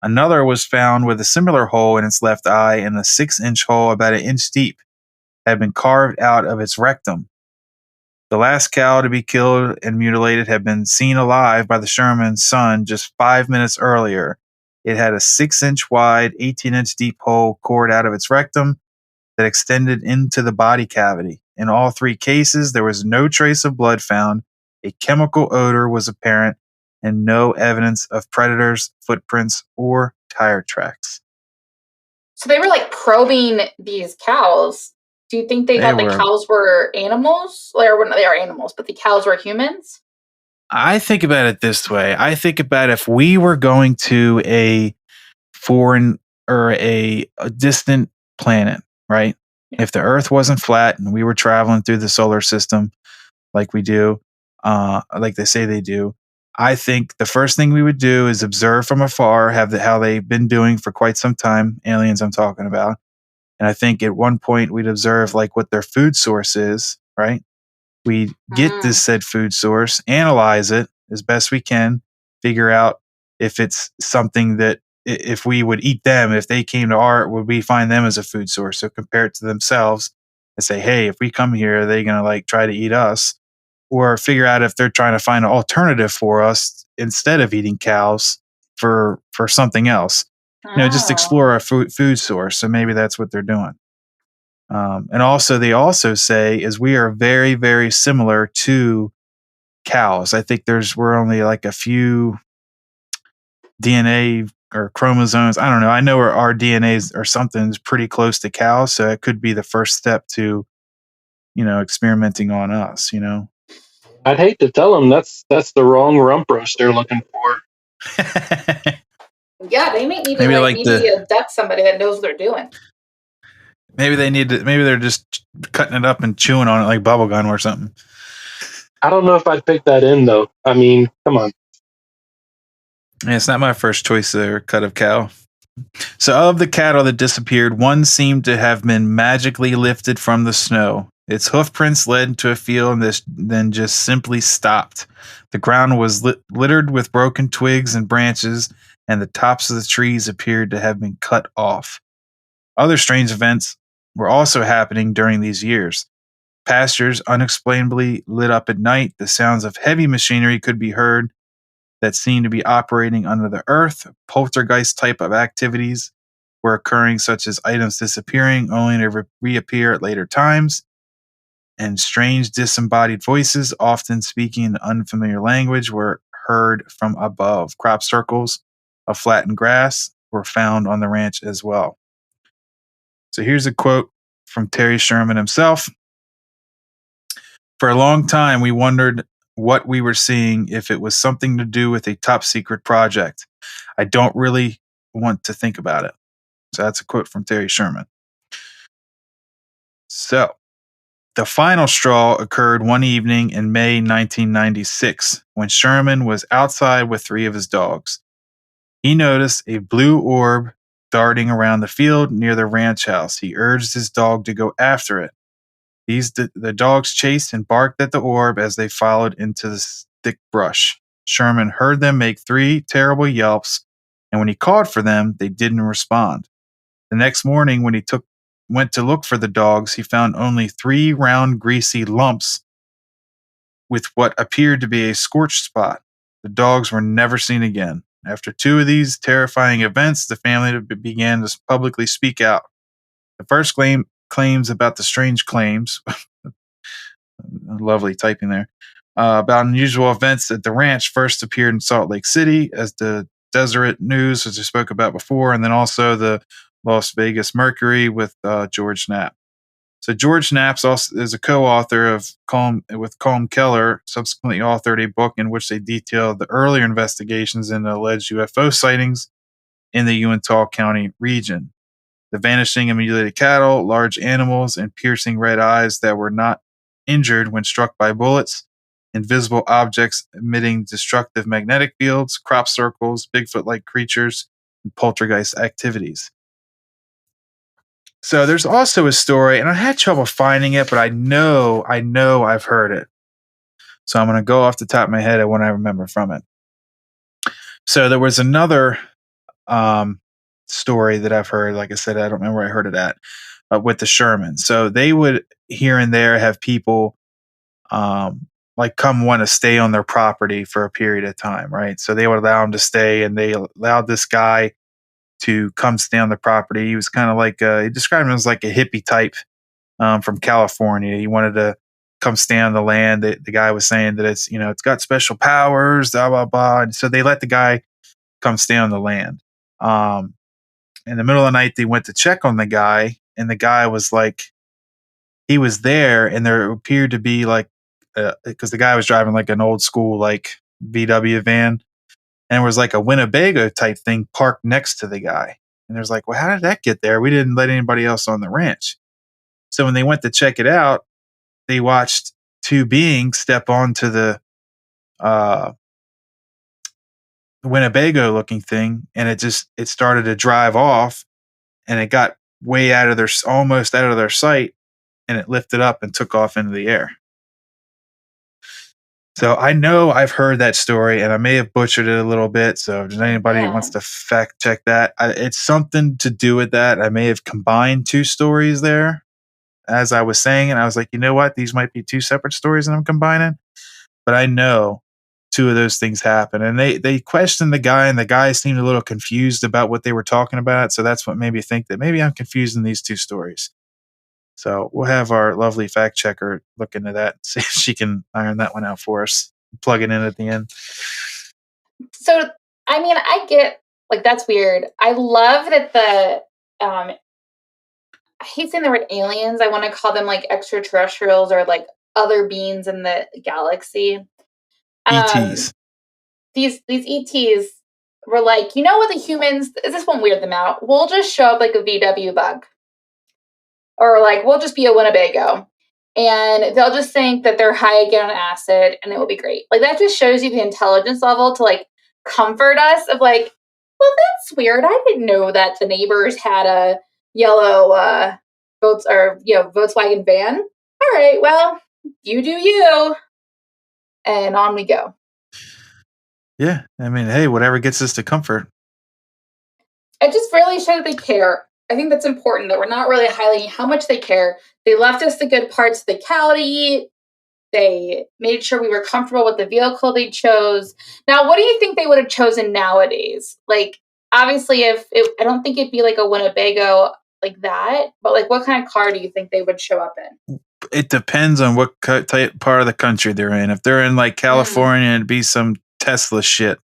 Another was found with a similar hole in its left eye, and a 6-inch hole about an inch deep had been carved out of its rectum. The last cow to be killed and mutilated had been seen alive by the Sherman's son just 5 minutes earlier. It had a 6-inch wide, 18-inch deep hole cored out of its rectum that extended into the body cavity. In all 3 cases, there was no trace of blood found, a chemical odor was apparent, and no evidence of predators, footprints, or tire tracks. So they were like probing these cows. Do you think they thought the cows were animals? Or well, they are animals, but the cows were humans? I think about it this way. I think about if we were going to a foreign or a distant planet, right? If the Earth wasn't flat and we were traveling through the solar system like we do, like they say they do, I think the first thing we would do is observe from afar, how they've been doing for quite some time, aliens I'm talking about. And I think at one point we'd observe like what their food source is, right? We get this said food source, analyze it as best we can, figure out if it's something that if we would eat them, if they came to our, would we find them as a food source? So compare it to themselves and say, hey, if we come here, are they going to like try to eat us? Or figure out if they're trying to find an alternative for us instead of eating cows for something else. Just explore our food source. So maybe that's what they're doing. And also, they also say is we are very, very similar to cows. I think we're only like a few DNA or chromosomes. I don't know. I know our DNAs or something's pretty close to cows, so it could be the first step to, experimenting on us. I'd hate to tell them that's the wrong rump roast they're looking for. Yeah, they may need to abduct somebody that knows what they're doing. Maybe they need to. Maybe they're just cutting it up and chewing on it like bubblegum or something. I don't know if I'd pick that in though. I mean, come on. Yeah, it's not my first choice there, cut of cow. So of the cattle that disappeared, one seemed to have been magically lifted from the snow. Its hoof prints led to a field and then just simply stopped. The ground was littered with broken twigs and branches, and the tops of the trees appeared to have been cut off. Other strange events were also happening during these years. Pastures unexplainably lit up at night. The sounds of heavy machinery could be heard that seemed to be operating under the earth. Poltergeist type of activities were occurring, such as items disappearing only to reappear at later times, and strange disembodied voices, often speaking an unfamiliar language, were heard from above. Crop circles of flattened grass were found on the ranch as well. So here's a quote from Terry Sherman himself. For a long time, we wondered what we were seeing, if it was something to do with a top secret project. I don't really want to think about it. So that's a quote from Terry Sherman. So the final straw occurred one evening in May 1996 when Sherman was outside with 3 of his dogs. He noticed a blue orb darting around the field near the ranch house. He urged his dog to go after it. The dogs chased and barked at the orb as they followed into the thick brush. Sherman heard them make 3 terrible yelps, and when he called for them, they didn't respond. The next morning, when he went to look for the dogs, he found only 3 round, greasy lumps with what appeared to be a scorched spot. The dogs were never seen again. After 2 of these terrifying events, the family began to publicly speak out. The first claims about the strange claims, lovely typing there, about unusual events at the ranch first appeared in Salt Lake City as the Deseret News, as I spoke about before, and then also the Las Vegas Mercury with George Knapp. So George Knapp also is a co-author with Colm Keller, subsequently authored a book in which they detail the earlier investigations into alleged UFO sightings in the Uintah County region. The vanishing and mutilated cattle, large animals, and piercing red eyes that were not injured when struck by bullets, invisible objects emitting destructive magnetic fields, crop circles, Bigfoot-like creatures, and poltergeist activities. So there's also a story, and I had trouble finding it, but I know I've heard it. So I'm going to go off the top of my head at what I remember from it. So there was another story that I've heard. Like I said, I don't remember where I heard it at, with the Shermans. So they would here and there have people like come want to stay on their property for a period of time, right? So they would allow them to stay, and they allowed this guy to come stay on the property. He was kind of like he described him as like a hippie type from California. He wanted to come stay on the land. The guy was saying that it's got special powers, blah blah blah. And so they let the guy come stay on the land. In the middle of the night, they went to check on the guy, and the guy was like, he was there, and there appeared to be like, because the guy was driving like an old school like VW van, and it was like a Winnebago type thing parked next to the guy. And there's like, well, how did that get there? We didn't let anybody else on the ranch. So when they went to check it out, they watched 2 beings step onto the Winnebago looking thing, and it started to drive off, and it got way almost out of their sight, and it lifted up and took off into the air. So I know I've heard that story, and I may have butchered it a little bit. So if there's anybody who wants to fact check that, it's something to do with that. I may have combined 2 stories there as I was saying, and I was like, you know what? These might be 2 separate stories that I'm combining. But I know 2 of those things happen. And they questioned the guy, and the guy seemed a little confused about what they were talking about. So that's what made me think that maybe I'm confusing these 2 stories. So we'll have our lovely fact checker look into that and see if she can iron that one out for us. Plug it in at the end. So, I mean, I get, like, that's weird. I love that I hate saying the word aliens. I want to call them like extraterrestrials or like other beings in the galaxy. ETs. These ETs were like, you know what, the humans, this won't weird them out. We'll just show up like a VW bug. Or like, we'll just be a Winnebago. And they'll just think that they're high again on acid, and it will be great. Like, that just shows you the intelligence level to like comfort us of like, well, that's weird. I didn't know that the neighbors had a yellow Volkswagen van. All right, well, you do you. And on we go. Yeah. I mean, hey, whatever gets us to comfort. It just really showed that they care. I think that's important, that we're not really highlighting how much they care. They left us the good parts of the cow to eat. They made sure we were comfortable with the vehicle they chose. Now, what do you think they would have chosen nowadays? Like, obviously, I don't think it'd be like a Winnebago like that, but like, what kind of car do you think they would show up in? It depends on what type part of the country they're in. If they're in like California, it'd be some Tesla shit,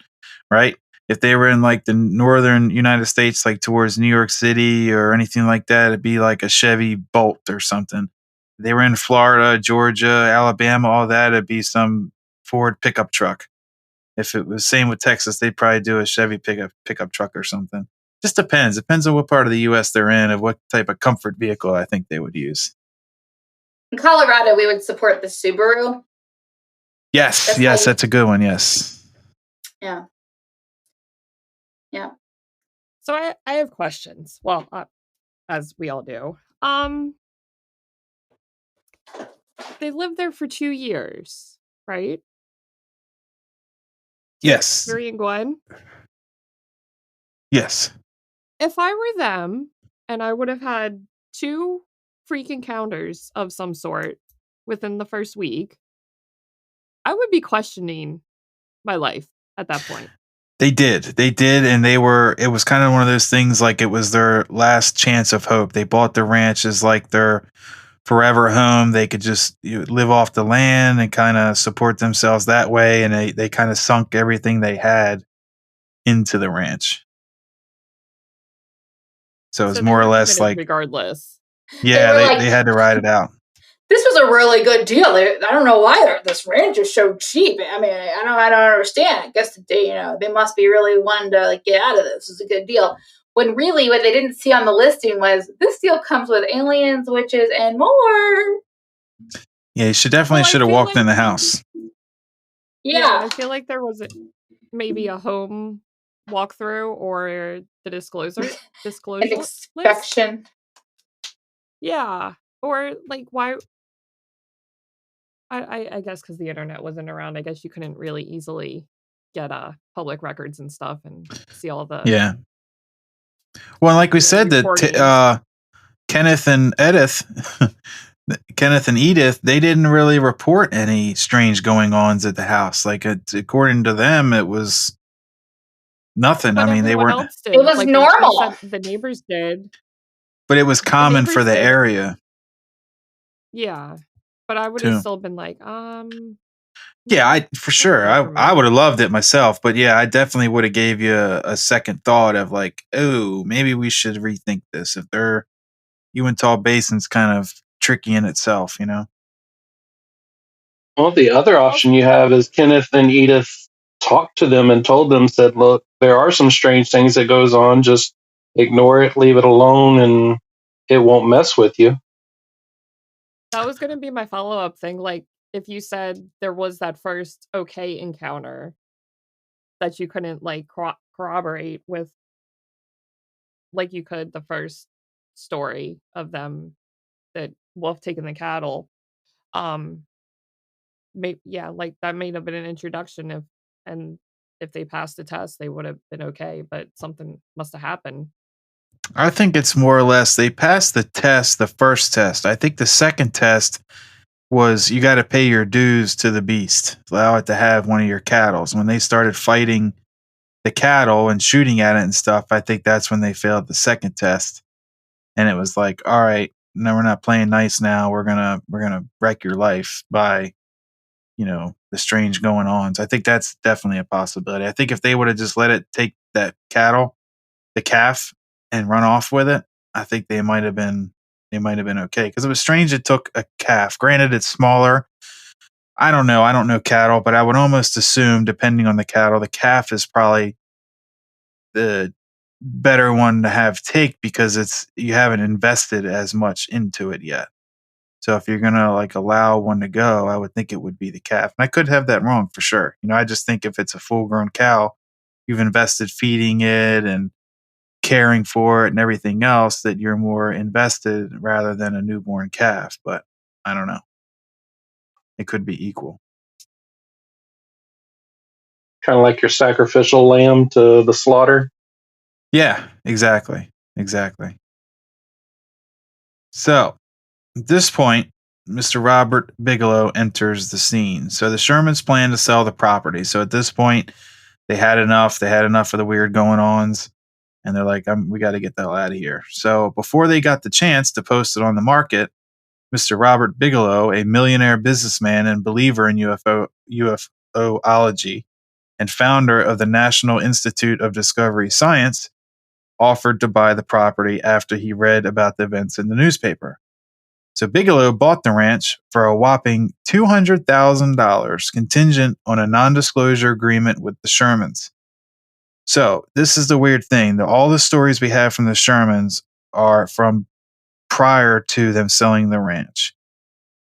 right? If they were in like the northern United States, like towards New York City or anything like that, it'd be like a Chevy Bolt or something. If they were in Florida, Georgia, Alabama, all that, it'd be some Ford pickup truck. If it was same with Texas, they'd probably do a Chevy pickup truck or something. Just depends. Depends on what part of the U.S. they're in and what type of comfort vehicle I think they would use. In Colorado, we would support the Subaru. Yes, that's a good one. Yes. Yeah. Yeah. So I have questions. Well, as we all do. They lived there for 2 years, right? Yes. Barry and Gwen? Yes. If I were them, and I would have had 2 freak encounters of some sort within the first week, I would be questioning my life at that point. They did, and it was kind of one of those things, like it was their last chance of hope. They bought the ranch as like their forever home. They could just live off the land and kind of support themselves that way. And they kind of sunk everything they had into the ranch. So it was So more they or were less committed like, regardless. yeah, were like, they had to ride it out. This was a really good deal. I don't know why this ranch is so cheap. I mean, I don't understand. I guess they must be really wanting to like get out of this. It's a good deal. When really what they didn't see on the listing was this deal comes with aliens, witches, and more. Yeah, you should have walked in the house. Yeah. I feel like there was maybe a home walkthrough or the disclosure An list. inspection. Yeah. Or like why I guess because the internet wasn't around, I guess you couldn't really easily get public records and stuff and see all the Yeah. Well, like we said, that Kenneth and Edith, they didn't really report any strange going-ons at the house. Like according to them, it was nothing. But I mean, they everyone weren't. else did. It was like normal. the neighbors did. But it was common for the area. Yeah. But I would have still been like, yeah, for sure. I would have loved it myself, but yeah, I definitely would have gave you a second thought of like, oh, maybe we should rethink this. If Uinath Basin's kind of tricky in itself, Well, the other option you have is Kenneth and Edith talked to them and told them, said, look, there are some strange things that goes on. Just ignore it, leave it alone, and it won't mess with you. That was going to be my follow-up thing. Like, if you said there was that first okay encounter that you couldn't like corroborate with, like you could the first story of them, that wolf taking the cattle, like that may have been an introduction. If they passed the test, they would have been okay, but something must have happened. I think it's more or less they passed the test, the first test. I think the second test was you got to pay your dues to the beast, allow it to have one of your cattle. When they started fighting the cattle and shooting at it and stuff, I think that's when they failed the second test. And it was like, all right, no, we're not playing nice now. We're gonna wreck your life by, the strange going ons. I think that's definitely a possibility. I think if they would have just let it take that the calf, and run off with it, I think they might have been okay. Because it was strange it took a calf. Granted, it's smaller. I don't know. I don't know cattle, but I would almost assume, depending on the cattle, the calf is probably the better one to have take because you haven't invested as much into it yet. So if you're gonna like allow one to go, I would think it would be the calf. And I could have that wrong for sure. I just think if it's a full grown cow, you've invested feeding it and caring for it and everything else, that you're more invested rather than a newborn calf. But I don't know. It could be equal. Kind of like your sacrificial lamb to the slaughter. Yeah, exactly. So at this point, Mr. Robert Bigelow enters the scene. So the Shermans plan to sell the property. So at this point, they had enough. They had enough of the weird going-ons. And they're like, we got to get the hell out of here. So before they got the chance to post it on the market, Mr. Robert Bigelow, a millionaire businessman and believer in UFOlogy and founder of the National Institute of Discovery Science, offered to buy the property after he read about the events in the newspaper. So Bigelow bought the ranch for a whopping $200,000, contingent on a non-disclosure agreement with the Shermans. So this is the weird thing. All the stories we have from the Shermans are from prior to them selling the ranch.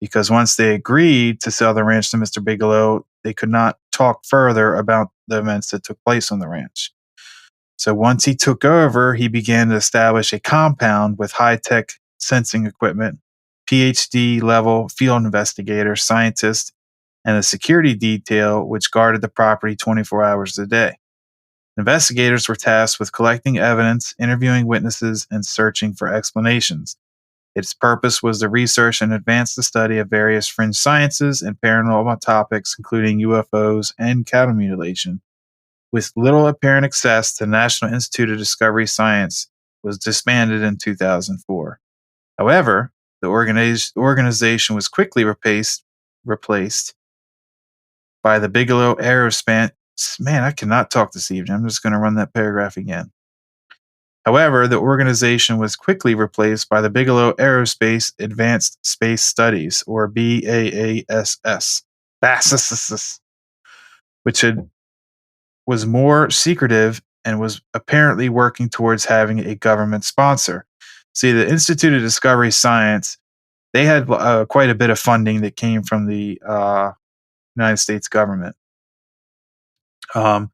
Because once they agreed to sell the ranch to Mr. Bigelow, they could not talk further about the events that took place on the ranch. So once he took over, he began to establish a compound with high-tech sensing equipment PhD level field investigators, scientists, and a security detail which guarded the property 24 hours a day. Investigators were tasked with collecting evidence, interviewing witnesses, and searching for explanations. Its purpose was to research and advance the study of various fringe sciences and paranormal topics, including UFOs and cattle mutilation. With little apparent success, the National Institute of Discovery Science was disbanded in 2004. However, the organization was quickly replaced by the Bigelow Aerospace. Man, I cannot talk this evening. I'm just going to run that paragraph again. However, the organization was quickly replaced by the Bigelow Aerospace Advanced Space Studies, or BAASS, which was more secretive and was apparently working towards having a government sponsor. See, the Institute of Discovery Science, they had quite a bit of funding that came from the United States government. So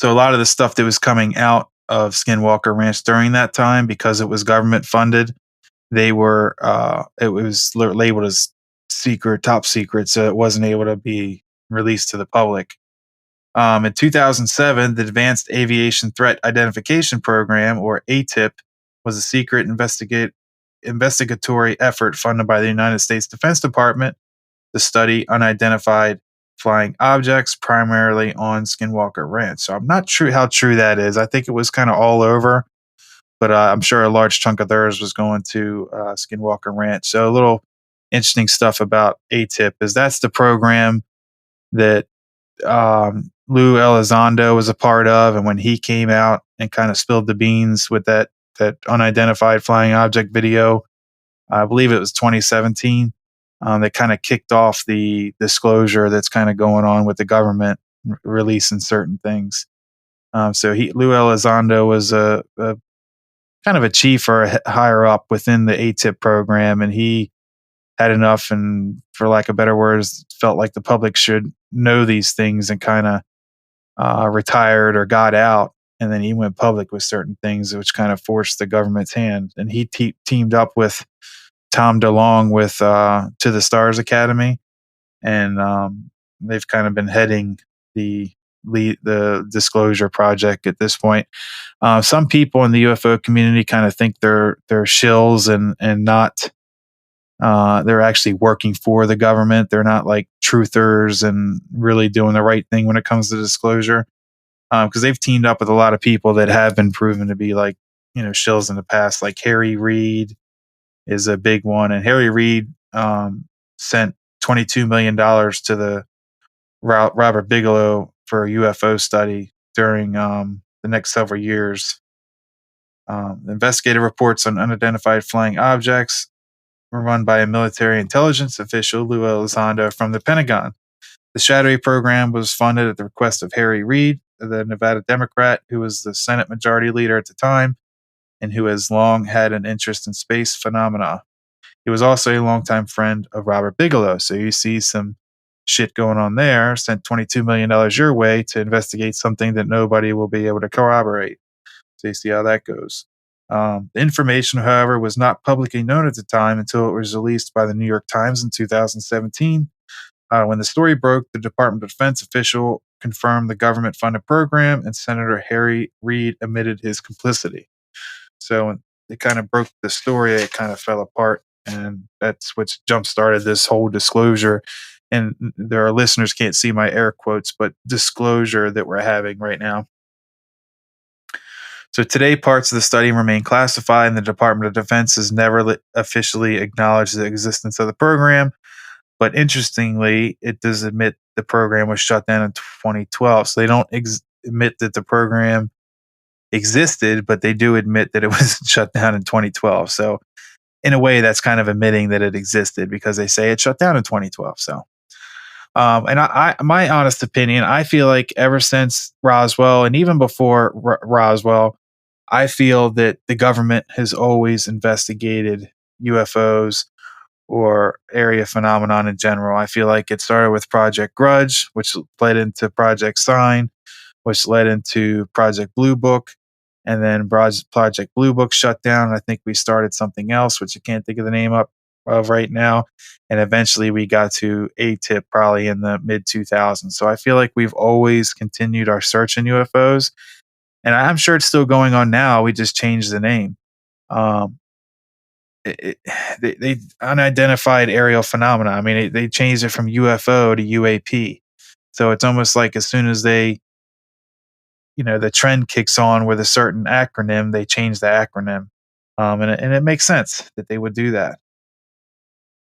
a lot of the stuff that was coming out of Skinwalker Ranch during that time, because it was government funded, they were it was labeled as top secret, so it wasn't able to be released to the public. In 2007, the Advanced Aviation Threat Identification Program, or ATIP, was a secret investigatory effort funded by the United States Defense Department to study unidentified flying objects, primarily on Skinwalker Ranch. So I'm not sure how true that is. I think it was kind of all over, but I'm sure a large chunk of theirs was going to Skinwalker Ranch. So a little interesting stuff about ATIP is that's the program that Lou Elizondo was a part of, and when he came out and kind of spilled the beans with that unidentified flying object video, I believe it was 2017, that kind of kicked off the disclosure that's kind of going on with the government releasing certain things. So Lou Elizondo was a kind of a chief or a higher up within the ATIP program, and he had enough, and for lack of better words, felt like the public should know these things, and kind of retired or got out, and then he went public with certain things, which kind of forced the government's hand. And he teamed up with Tom DeLonge with To the Stars Academy, and they've kind of been heading the disclosure project at this point. Some people in the UFO community kind of think they're shills and not. They're actually working for the government. They're not like truthers and really doing the right thing when it comes to disclosure, because they've teamed up with a lot of people that have been proven to be like, shills in the past. Like Harry Reid is a big one, and Harry Reid sent $22 million to the Robert Bigelow for a UFO study during the next several years. Investigative reports on unidentified flying objects were run by a military intelligence official, Lou Elizondo, from the Pentagon. The Shadowy program was funded at the request of Harry Reid, the Nevada Democrat, who was the Senate Majority Leader at the time, and who has long had an interest in space phenomena. He was also a longtime friend of Robert Bigelow, so you see some shit going on there. Sent $22 million your way to investigate something that nobody will be able to corroborate. So you see how that goes. The information, however, was not publicly known at the time until it was released by the New York Times in 2017. When the story broke, the Department of Defense official confirmed the government-funded program, and Senator Harry Reid admitted his complicity. So when they kind of broke the story, it kind of fell apart, and that's what jump-started this whole disclosure. And our listeners can't see my air quotes, but disclosure that we're having right now. So today, parts of the study remain classified, and the Department of Defense has never officially acknowledged the existence of the program. But interestingly, it does admit the program was shut down in 2012. So they don't admit that the program existed, but they do admit that it was shut down in 2012. So in a way, that's kind of admitting that it existed, because they say it shut down in 2012. So, and my honest opinion, I feel like ever since Roswell, and even before Roswell, I feel that the government has always investigated UFOs or area phenomenon in general. I feel like it started with Project Grudge, which led into Project Sign, which led into Project Blue Book, and then Project Blue Book shut down. I think we started something else, which I can't think of the name of right now, and eventually we got to ATIP probably in the mid 2000s. So I feel like we've always continued our search in UFOs, and I'm sure it's still going on now. We just changed the name. Um, they unidentified aerial phenomena. I mean, they changed it from UFO to UAP. So it's almost like as soon as they, the trend kicks on with a certain acronym, they change the acronym. And it makes sense that they would do that.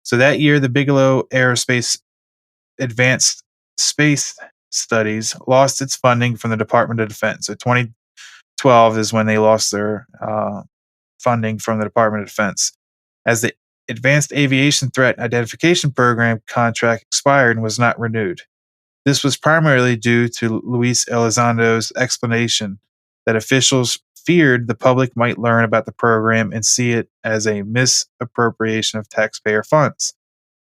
So that year, the Bigelow Aerospace Advanced Space Studies lost its funding from the Department of Defense. So 2012 is when they lost their funding from the Department of Defense, as the Advanced Aviation Threat Identification Program contract expired and was not renewed. This was primarily due to Luis Elizondo's explanation that officials feared the public might learn about the program and see it as a misappropriation of taxpayer funds.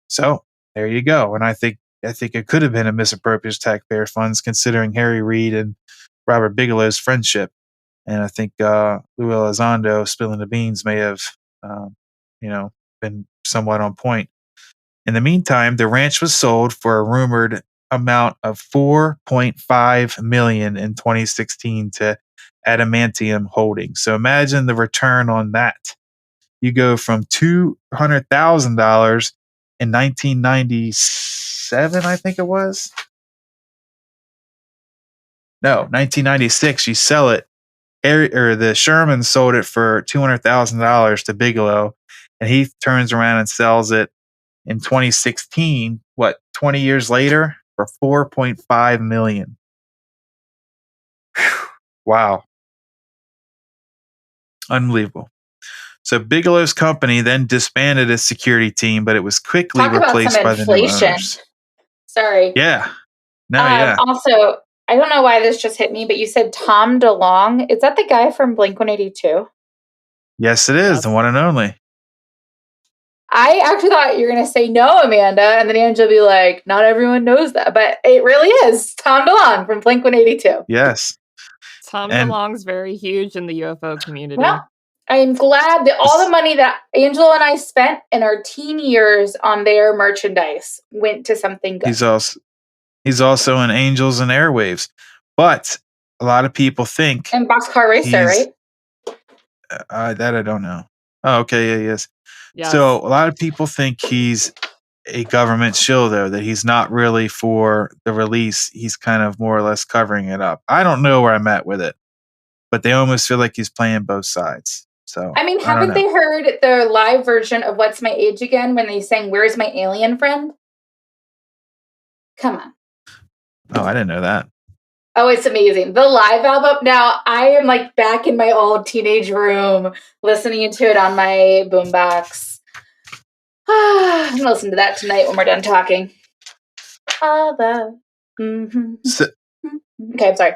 So there you go. And I think it could have been a misappropriation of taxpayer funds, considering Harry Reid and Robert Bigelow's friendship. And I think Lou Elizondo spilling the beans may have, been somewhat on point. In the meantime, the ranch was sold for a rumored amount of $4.5 million in 2016 to Adamantium Holdings. So imagine the return on that. You go from $200,000 in 1997, I think it was. No, 1996. You sell it. The Sherman sold it for $200,000 to Bigelow, and he turns around and sells it in 2016, 20 years later, for $4.5 million. Whew. Wow. Unbelievable. So Bigelow's company then disbanded its security team, but it was quickly replaced by the new owners. Sorry. Yeah. No, yeah. Also, I don't know why this just hit me, but you said Tom DeLonge. Is that the guy from Blink-182? Yes, it is. The one and only. I actually thought you were going to say no, Amanda, and then Angela would be like, not everyone knows that, but it really is Tom DeLonge from Blink-182. Yes. Tom DeLonge's very huge in the UFO community. Well, I'm glad that all the money that Angela and I spent in our teen years on their merchandise went to something good. He's also in Angels and Airwaves, but a lot of people think and Boxcar Racer, right? That I don't know. Oh, okay, yeah, yes. Yes. So a lot of people think he's a government shill, though, that he's not really for the release. He's kind of more or less covering it up. I don't know where I'm at with it, but they almost feel like he's playing both sides. So I mean, haven't they heard the live version of What's My Age Again when they sang Where's My Alien Friend? Come on. Oh, I didn't know that. Oh, it's amazing. The live album. Now, I am like back in my old teenage room listening to it on my boombox. I'm going to listen to that tonight when we're done talking. Okay, I'm sorry.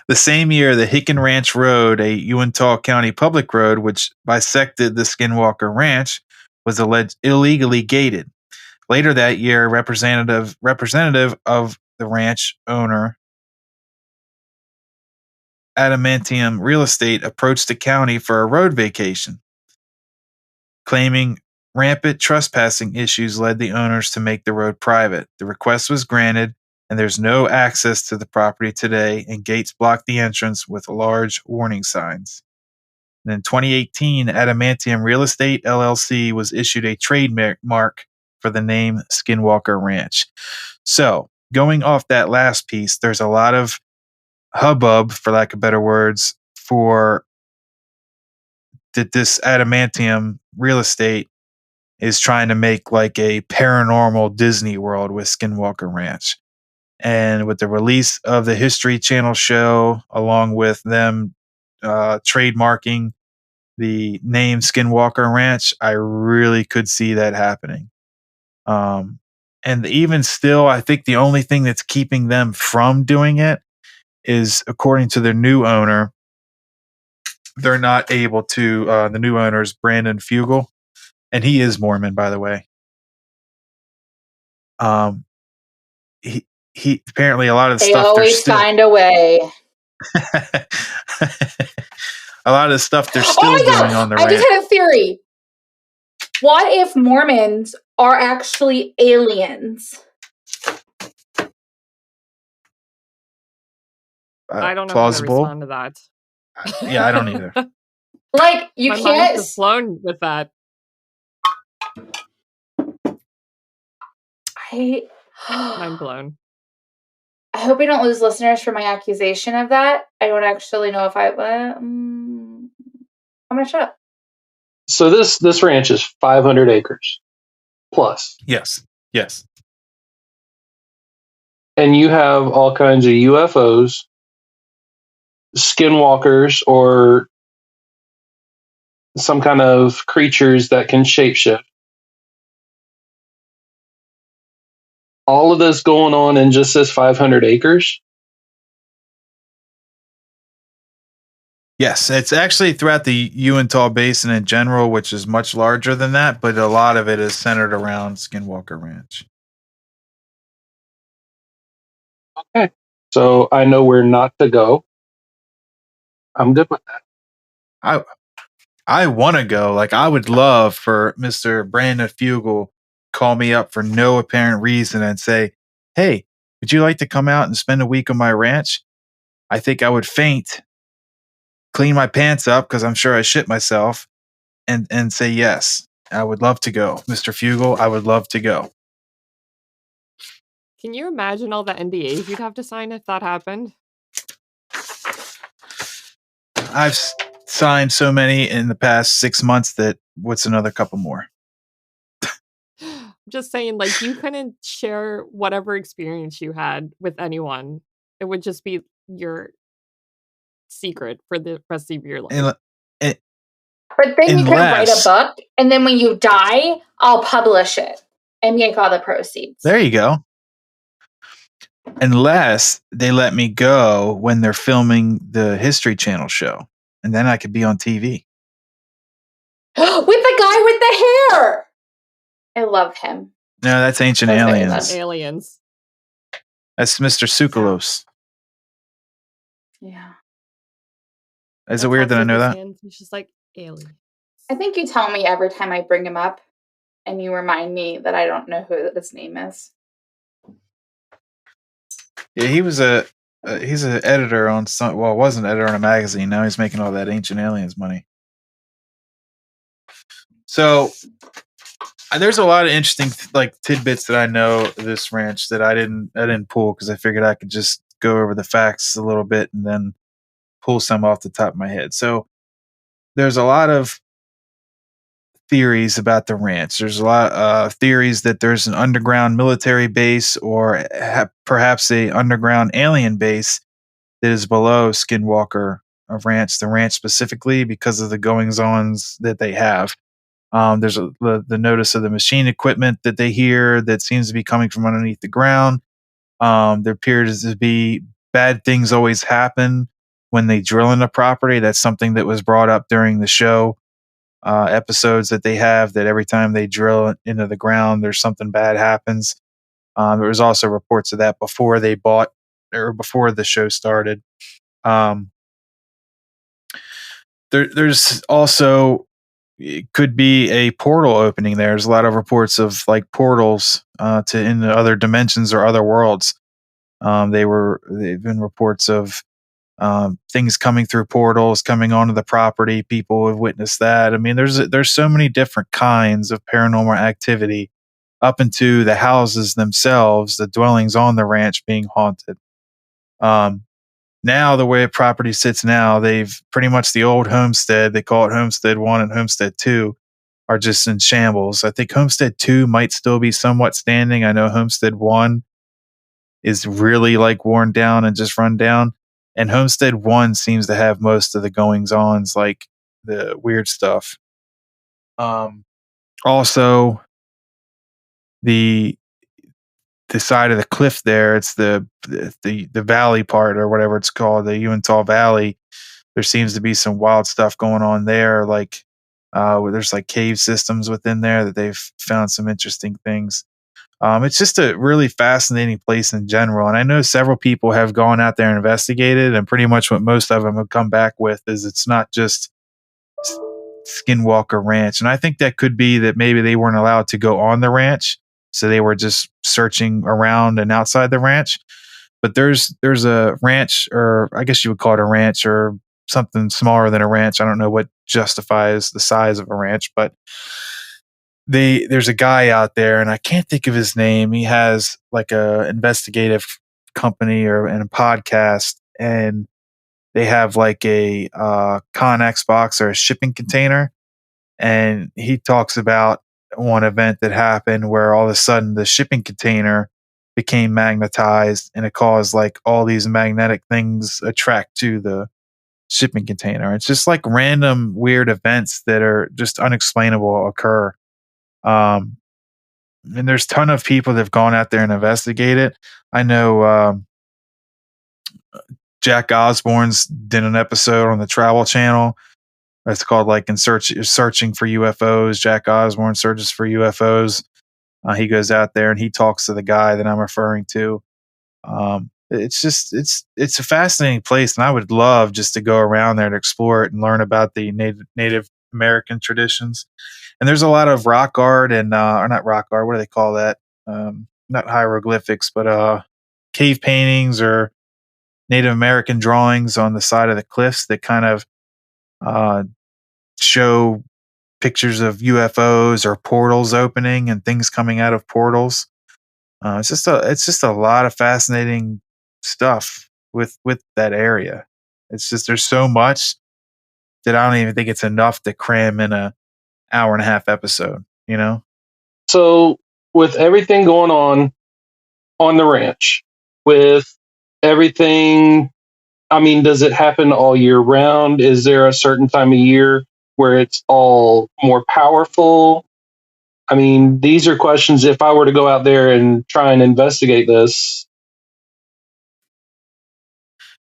The same year, the Hicken Ranch Road, a Uintah County public road which bisected the Skinwalker Ranch, was illegally gated. Later that year, a representative of the ranch owner, Adamantium Real Estate, approached the county for a road vacation, claiming rampant trespassing issues led the owners to make the road private. The request was granted, and there's no access to the property today, and gates block the entrance with large warning signs. And in 2018, Adamantium Real Estate LLC was issued a trademark for the name Skinwalker Ranch. So, going off that last piece, there's a lot of hubbub, for lack of better words, for that this Adamantium Real Estate is trying to make like a paranormal Disney World with Skinwalker Ranch. And with the release of the History Channel show, along with them trademarking the name Skinwalker Ranch, I really could see that happening. And even still, I think the only thing that's keeping them from doing it is, according to their new owner, they're not able to. The new owner is Brandon Fugel, and he is Mormon, by the way. He apparently a lot of the they stuff always find a way. A lot of the stuff they're still doing on the ranch. I just had a theory. What if Mormons are actually aliens? I don't know how to Plausible. respond to that. Yeah, I don't either. Like, you My mind can't. is blown with that. Mind blown. I hope we don't lose listeners for my accusation of that. I don't actually know if I'm gonna shut up. So this ranch is 500 acres plus, Yes. and you have all kinds of UFOs, skinwalkers, or some kind of creatures that can shapeshift. All of this going on in just this 500 acres. Yes, it's actually throughout the Uinta Basin in general, which is much larger than that, but a lot of it is centered around Skinwalker Ranch. Okay. So I know where not to go. I'm good with that. I want to go. Like, I would love for Mr. Brandon Fugel call me up for no apparent reason and say, "Hey, would you like to come out and spend a week on my ranch?" I think I would faint, clean my pants up because I'm sure I shit myself, and say yes. I would love to go, Mr. Fugel. I would love to go. Can you imagine all the NDAs you'd have to sign if that happened? I've signed so many in the past 6 months that what's another couple more? Just saying, like, you couldn't share whatever experience you had with anyone. It would just be your secret for the rest of your life. But then you could write a Unless- book, and then when you die, I'll publish it and make all the proceeds. There you go. Unless they let me go when they're filming the History Channel show, and then I could be on TV. With the guy with the hair. I love him. No, that's Ancient That's very Aliens. Aliens. That's Mr. Sukalos. Yeah. Is it weird that I know that? He's just like, alien. I think you tell me every time I bring him up, and you remind me that I don't know who his name is. Yeah, he's an editor on some. Well, was an editor on a magazine. Now he's making all that Ancient Aliens money. So there's a lot of interesting tidbits that I know of this ranch that I didn't pull because I figured I could just go over the facts a little bit and then pull some off the top of my head. So there's a lot of theories about the ranch. There's a lot of theories that there's an underground military base or perhaps a underground alien base that is below Skinwalker Ranch, the ranch specifically because of the goings-ons that they have. There's the notice of the machine equipment that they hear that seems to be coming from underneath the ground. There appears to be bad things always happen when they drill in a property. That's something that was brought up during the show episodes that they have, that every time they drill into the ground, there's something bad happens. There was also reports of that before they bought or before the show started. There's also, it could be a portal opening there. There's a lot of reports of like portals to in other dimensions or other worlds. They've been reports of things coming through portals, coming onto the property. People have witnessed that. I mean, there's so many different kinds of paranormal activity, up into the houses themselves, the dwellings on the ranch being haunted. Now, the way a property sits now, they've pretty much the old homestead, they call it Homestead 1 and Homestead 2, are just in shambles. I think Homestead 2 might still be somewhat standing. I know Homestead 1 is really like worn down and just run down. And Homestead 1 seems to have most of the goings-ons, like the weird stuff. Also, the side of the cliff there, it's the valley part or whatever it's called, the Uinta Valley. There seems to be some wild stuff going on there, like where there's like cave systems within there that they've found some interesting things. It's just a really fascinating place in general. And I know several people have gone out there and investigated, and pretty much what most of them have come back with is it's not just Skinwalker Ranch. And I think that could be that maybe they weren't allowed to go on the ranch, so they were just searching around and outside the ranch. But there's a ranch, or I guess you would call it a ranch, or something smaller than a ranch. I don't know what justifies the size of a ranch, but there's a guy out there, and I can't think of his name. He has like a investigative company and a podcast, and they have like a Connex box or a shipping container, and he talks about one event that happened where all of a sudden the shipping container became magnetized, and it caused like all these magnetic things attract to the shipping container. It's just like random weird events that are just unexplainable occur. Um, and there's a ton of people that have gone out there and investigated. I know Jack Osborne's did an episode on the Travel Channel. It's called like searching for UFOs. Jack Osborne searches for UFOs. He goes out there and he talks to the guy that I'm referring to. It's a fascinating place, and I would love just to go around there to explore it and learn about the Native American traditions. And there's a lot of rock art and or not rock art. What do they call that? Not hieroglyphics, but cave paintings or Native American drawings on the side of the cliffs that kind of show pictures of UFOs or portals opening and things coming out of portals. It's just a lot of fascinating stuff with that area. It's just there's so much that I don't even think it's enough to cram in a hour and a half episode. You know? So, with everything going on the ranch, with everything, I mean, does it happen all year round? Is there a certain time of year where it's all more powerful? I mean, these are questions. If I were to go out there and try and investigate this,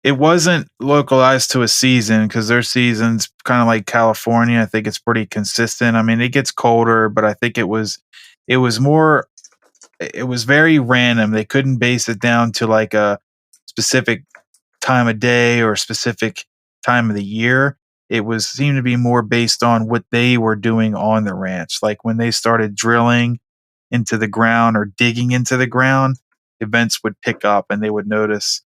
It wasn't localized to a season because their season's kind of like California. I think it's pretty consistent. I mean, it gets colder, but I think it was more, it was very random. They couldn't base it down to like a specific time of day or specific time of the year. It was seemed to be more based on what they were doing on the ranch. Like when they started drilling into the ground or digging into the ground, events would pick up and they would notice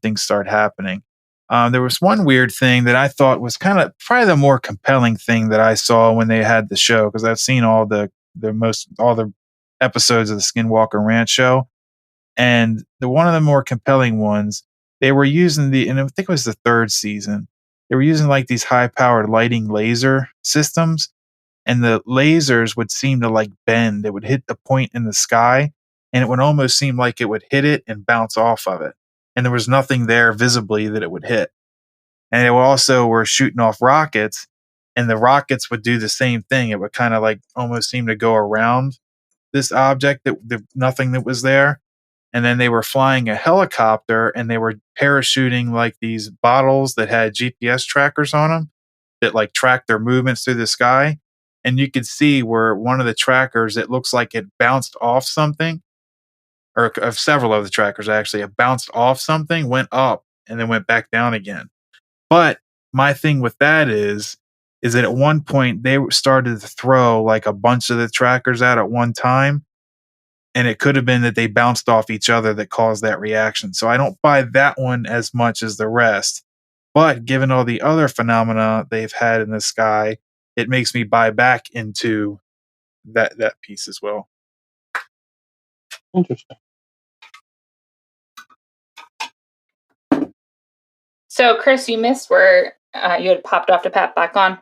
things start happening. There was one weird thing that I thought was kind of probably the more compelling thing that I saw when they had the show, because I've seen all the episodes of the Skinwalker Ranch show, and the one of the more compelling ones, they were using and I think it was the third season, they were using like these high powered lighting laser systems, and the lasers would seem to like bend. It would hit the point in the sky, and it would almost seem like it would hit it and bounce off of it. And there was nothing there visibly that it would hit. And they also were shooting off rockets, and the rockets would do the same thing. It would kind of like almost seem to go around this object nothing that was there. And then they were flying a helicopter, and they were parachuting like these bottles that had GPS trackers on them that like track their movements through the sky. And you could see where one of the trackers, it looks like it bounced off something, or of several of the trackers actually, it bounced off something, went up, and then went back down again. But my thing with that is that at one point they started to throw like a bunch of the trackers out at one time, and it could have been that they bounced off each other that caused that reaction. So I don't buy that one as much as the rest. But given all the other phenomena they've had in the sky, it makes me buy back into that piece as well. interesting. So, Chris, you missed where you had popped off to pat back on,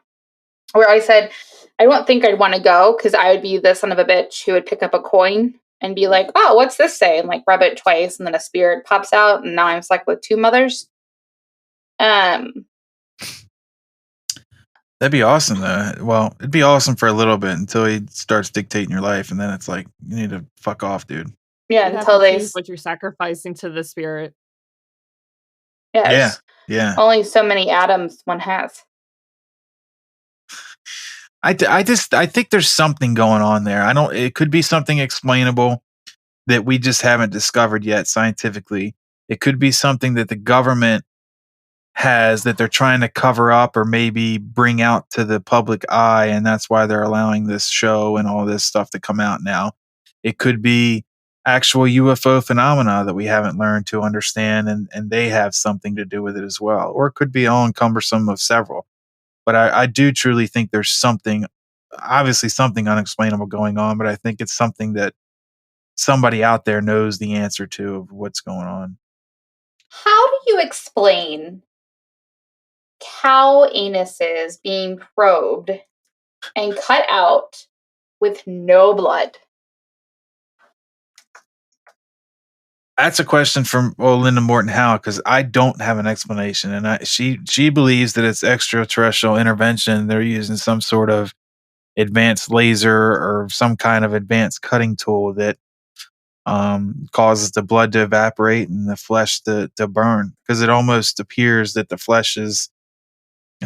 where I said, I don't think I'd want to go because I would be the son of a bitch who would pick up a coin and be like, oh, what's this say? And like rub it twice, and then a spirit pops out, and now I'm stuck with two mothers. That'd be awesome, though. Well, it'd be awesome for a little bit until he starts dictating your life, and then it's like, you need to fuck off, dude. Yeah, You have until to they. choose what you're sacrificing to the spirit. Yes. Yeah. Only so many atoms one has. I think there's something going on there. It could be something explainable that we just haven't discovered yet scientifically. It could be something that the government has that they're trying to cover up or maybe bring out to the public eye, and that's why they're allowing this show and all this stuff to come out now. It could be actual UFO phenomena that we haven't learned to understand, and they have something to do with it as well. Or it could be all encumbersome of several. But I do truly think there's something, obviously something unexplainable going on, but I think it's something that somebody out there knows the answer to of what's going on. How do you explain cow anuses being probed and cut out with no blood? That's a question from Linda Morton Howe, because I don't have an explanation, and she believes that it's extraterrestrial intervention. They're using some sort of advanced laser or some kind of advanced cutting tool that causes the blood to evaporate and the flesh to burn, because it almost appears that the flesh is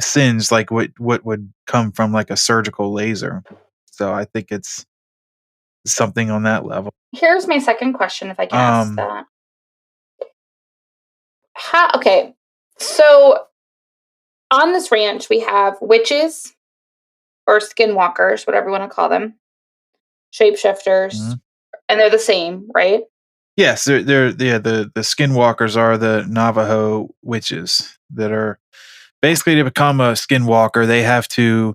singed like what would come from like a surgical laser. So I think it's something on that level. Here's my second question, if I can ask that. Okay, so on this ranch, we have witches or skinwalkers, whatever you want to call them, shapeshifters, and they're the same, right? Yes, the skinwalkers are the Navajo witches that are basically, to become a skinwalker, they have to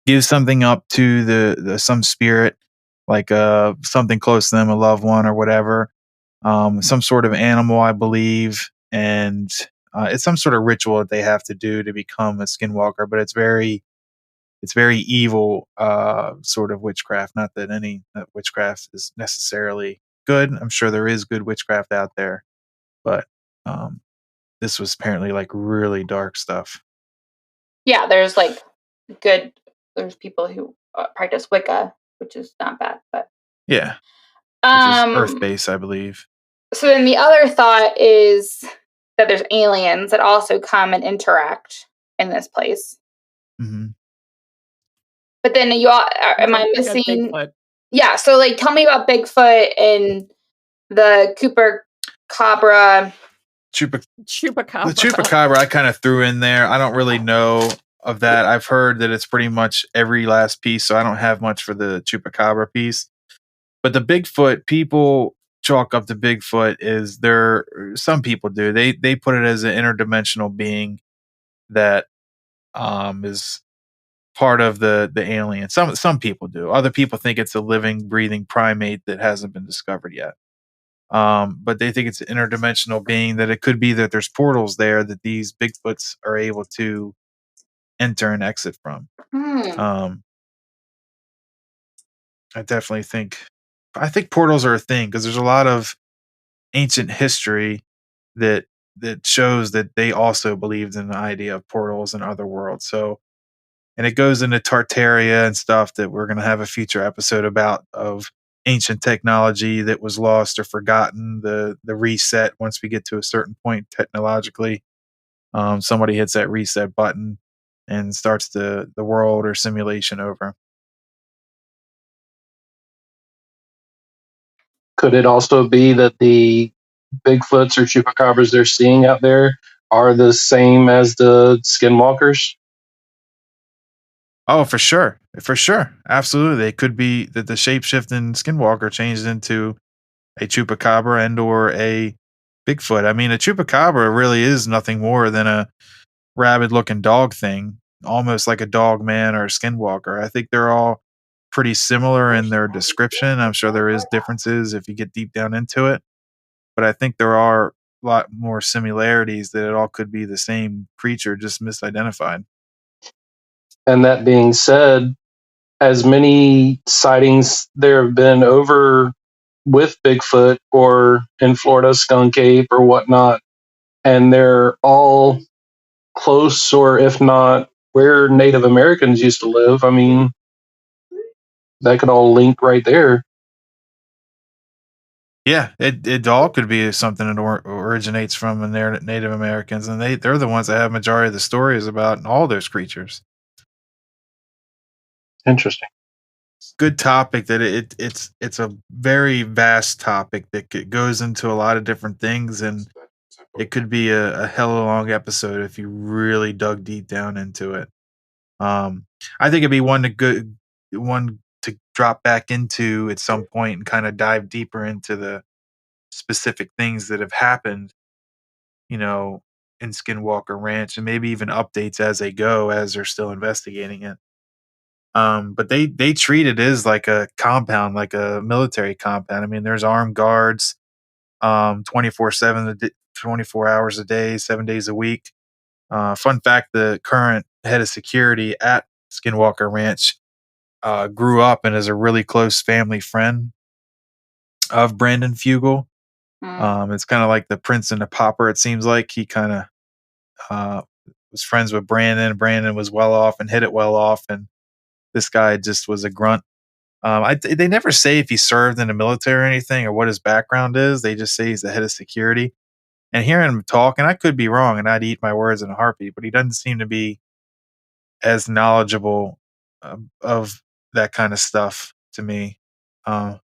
give something up to the some spirit, like something close to them, a loved one or whatever, some sort of animal, I believe, and it's some sort of ritual that they have to do to become a skinwalker. But it's very evil, sort of witchcraft. Not that that witchcraft is necessarily good. I'm sure there is good witchcraft out there, but this was apparently like really dark stuff. Yeah, there's people who practice Wicca, which is not bad, but yeah, which is Earth base, I believe. So then the other thought is that there's aliens that also come and interact in this place. Mm-hmm. But then am I missing? Yeah, so like tell me about Bigfoot and the Chupacabra. Chupacabra. The Chupacabra I kind of threw in there. I don't really know of that. I've heard that it's pretty much every last piece, so I don't have much for the Chupacabra piece. But the Bigfoot, people chalk up to Bigfoot is some people do. They put it as an interdimensional being that is part of the alien. Some people do. Other people think it's a living, breathing primate that hasn't been discovered yet. But they think it's an interdimensional being, that it could be that there's portals there that these Bigfoots are able to enter and exit from. I definitely think portals are a thing, because there's a lot of ancient history that shows that they also believed in the idea of portals and other worlds. So, and it goes into Tartaria and stuff that we're going to have a future episode about, of ancient technology that was lost or forgotten, the reset. Once we get to a certain point technologically, somebody hits that reset button and starts the world or simulation over. Could it also be that the Bigfoots or Chupacabras they're seeing out there are the same as the Skinwalkers? Oh, for sure. For sure. Absolutely. It could be that the shape-shifting Skinwalker changed into a Chupacabra and or a Bigfoot. I mean, a Chupacabra really is nothing more than a rabid-looking dog thing, almost like a dog man or a Skinwalker. I think they're all pretty similar in their description. I'm sure there is differences if you get deep down into it, but I think there are a lot more similarities, that it all could be the same creature, just misidentified. And that being said, as many sightings there have been over with Bigfoot or in Florida, Skunk Ape or whatnot, and they're all close, or if not where Native Americans used to live. I mean, that could all link right there. Yeah, it all could be something that originates from the Native Americans, and they're the ones that have majority of the stories about all those creatures. Interesting. Good topic. That it's a very vast topic that goes into a lot of different things, and it could be a hell of a long episode if you really dug deep down into it. I think it'd be one to drop back into at some point and kind of dive deeper into the specific things that have happened, you know, in Skinwalker Ranch, and maybe even updates as they go as they're still investigating it. But they treat it as like a compound, like a military compound. I mean, there's armed guards, 24/7, 24 hours a day, 7 days a week. Fun fact: the current head of security at Skinwalker Ranch grew up and is a really close family friend of Brandon Fugel. It's kind of like the prince and the pauper. It seems like he kind of was friends with Brandon. Brandon was well off and hit it well off, and this guy just was a grunt. They never say if he served in the military or anything or what his background is. They just say he's the head of security. And hearing him talk, and I could be wrong, and I'd eat my words in a heartbeat, but he doesn't seem to be as knowledgeable of that kind of stuff to me. But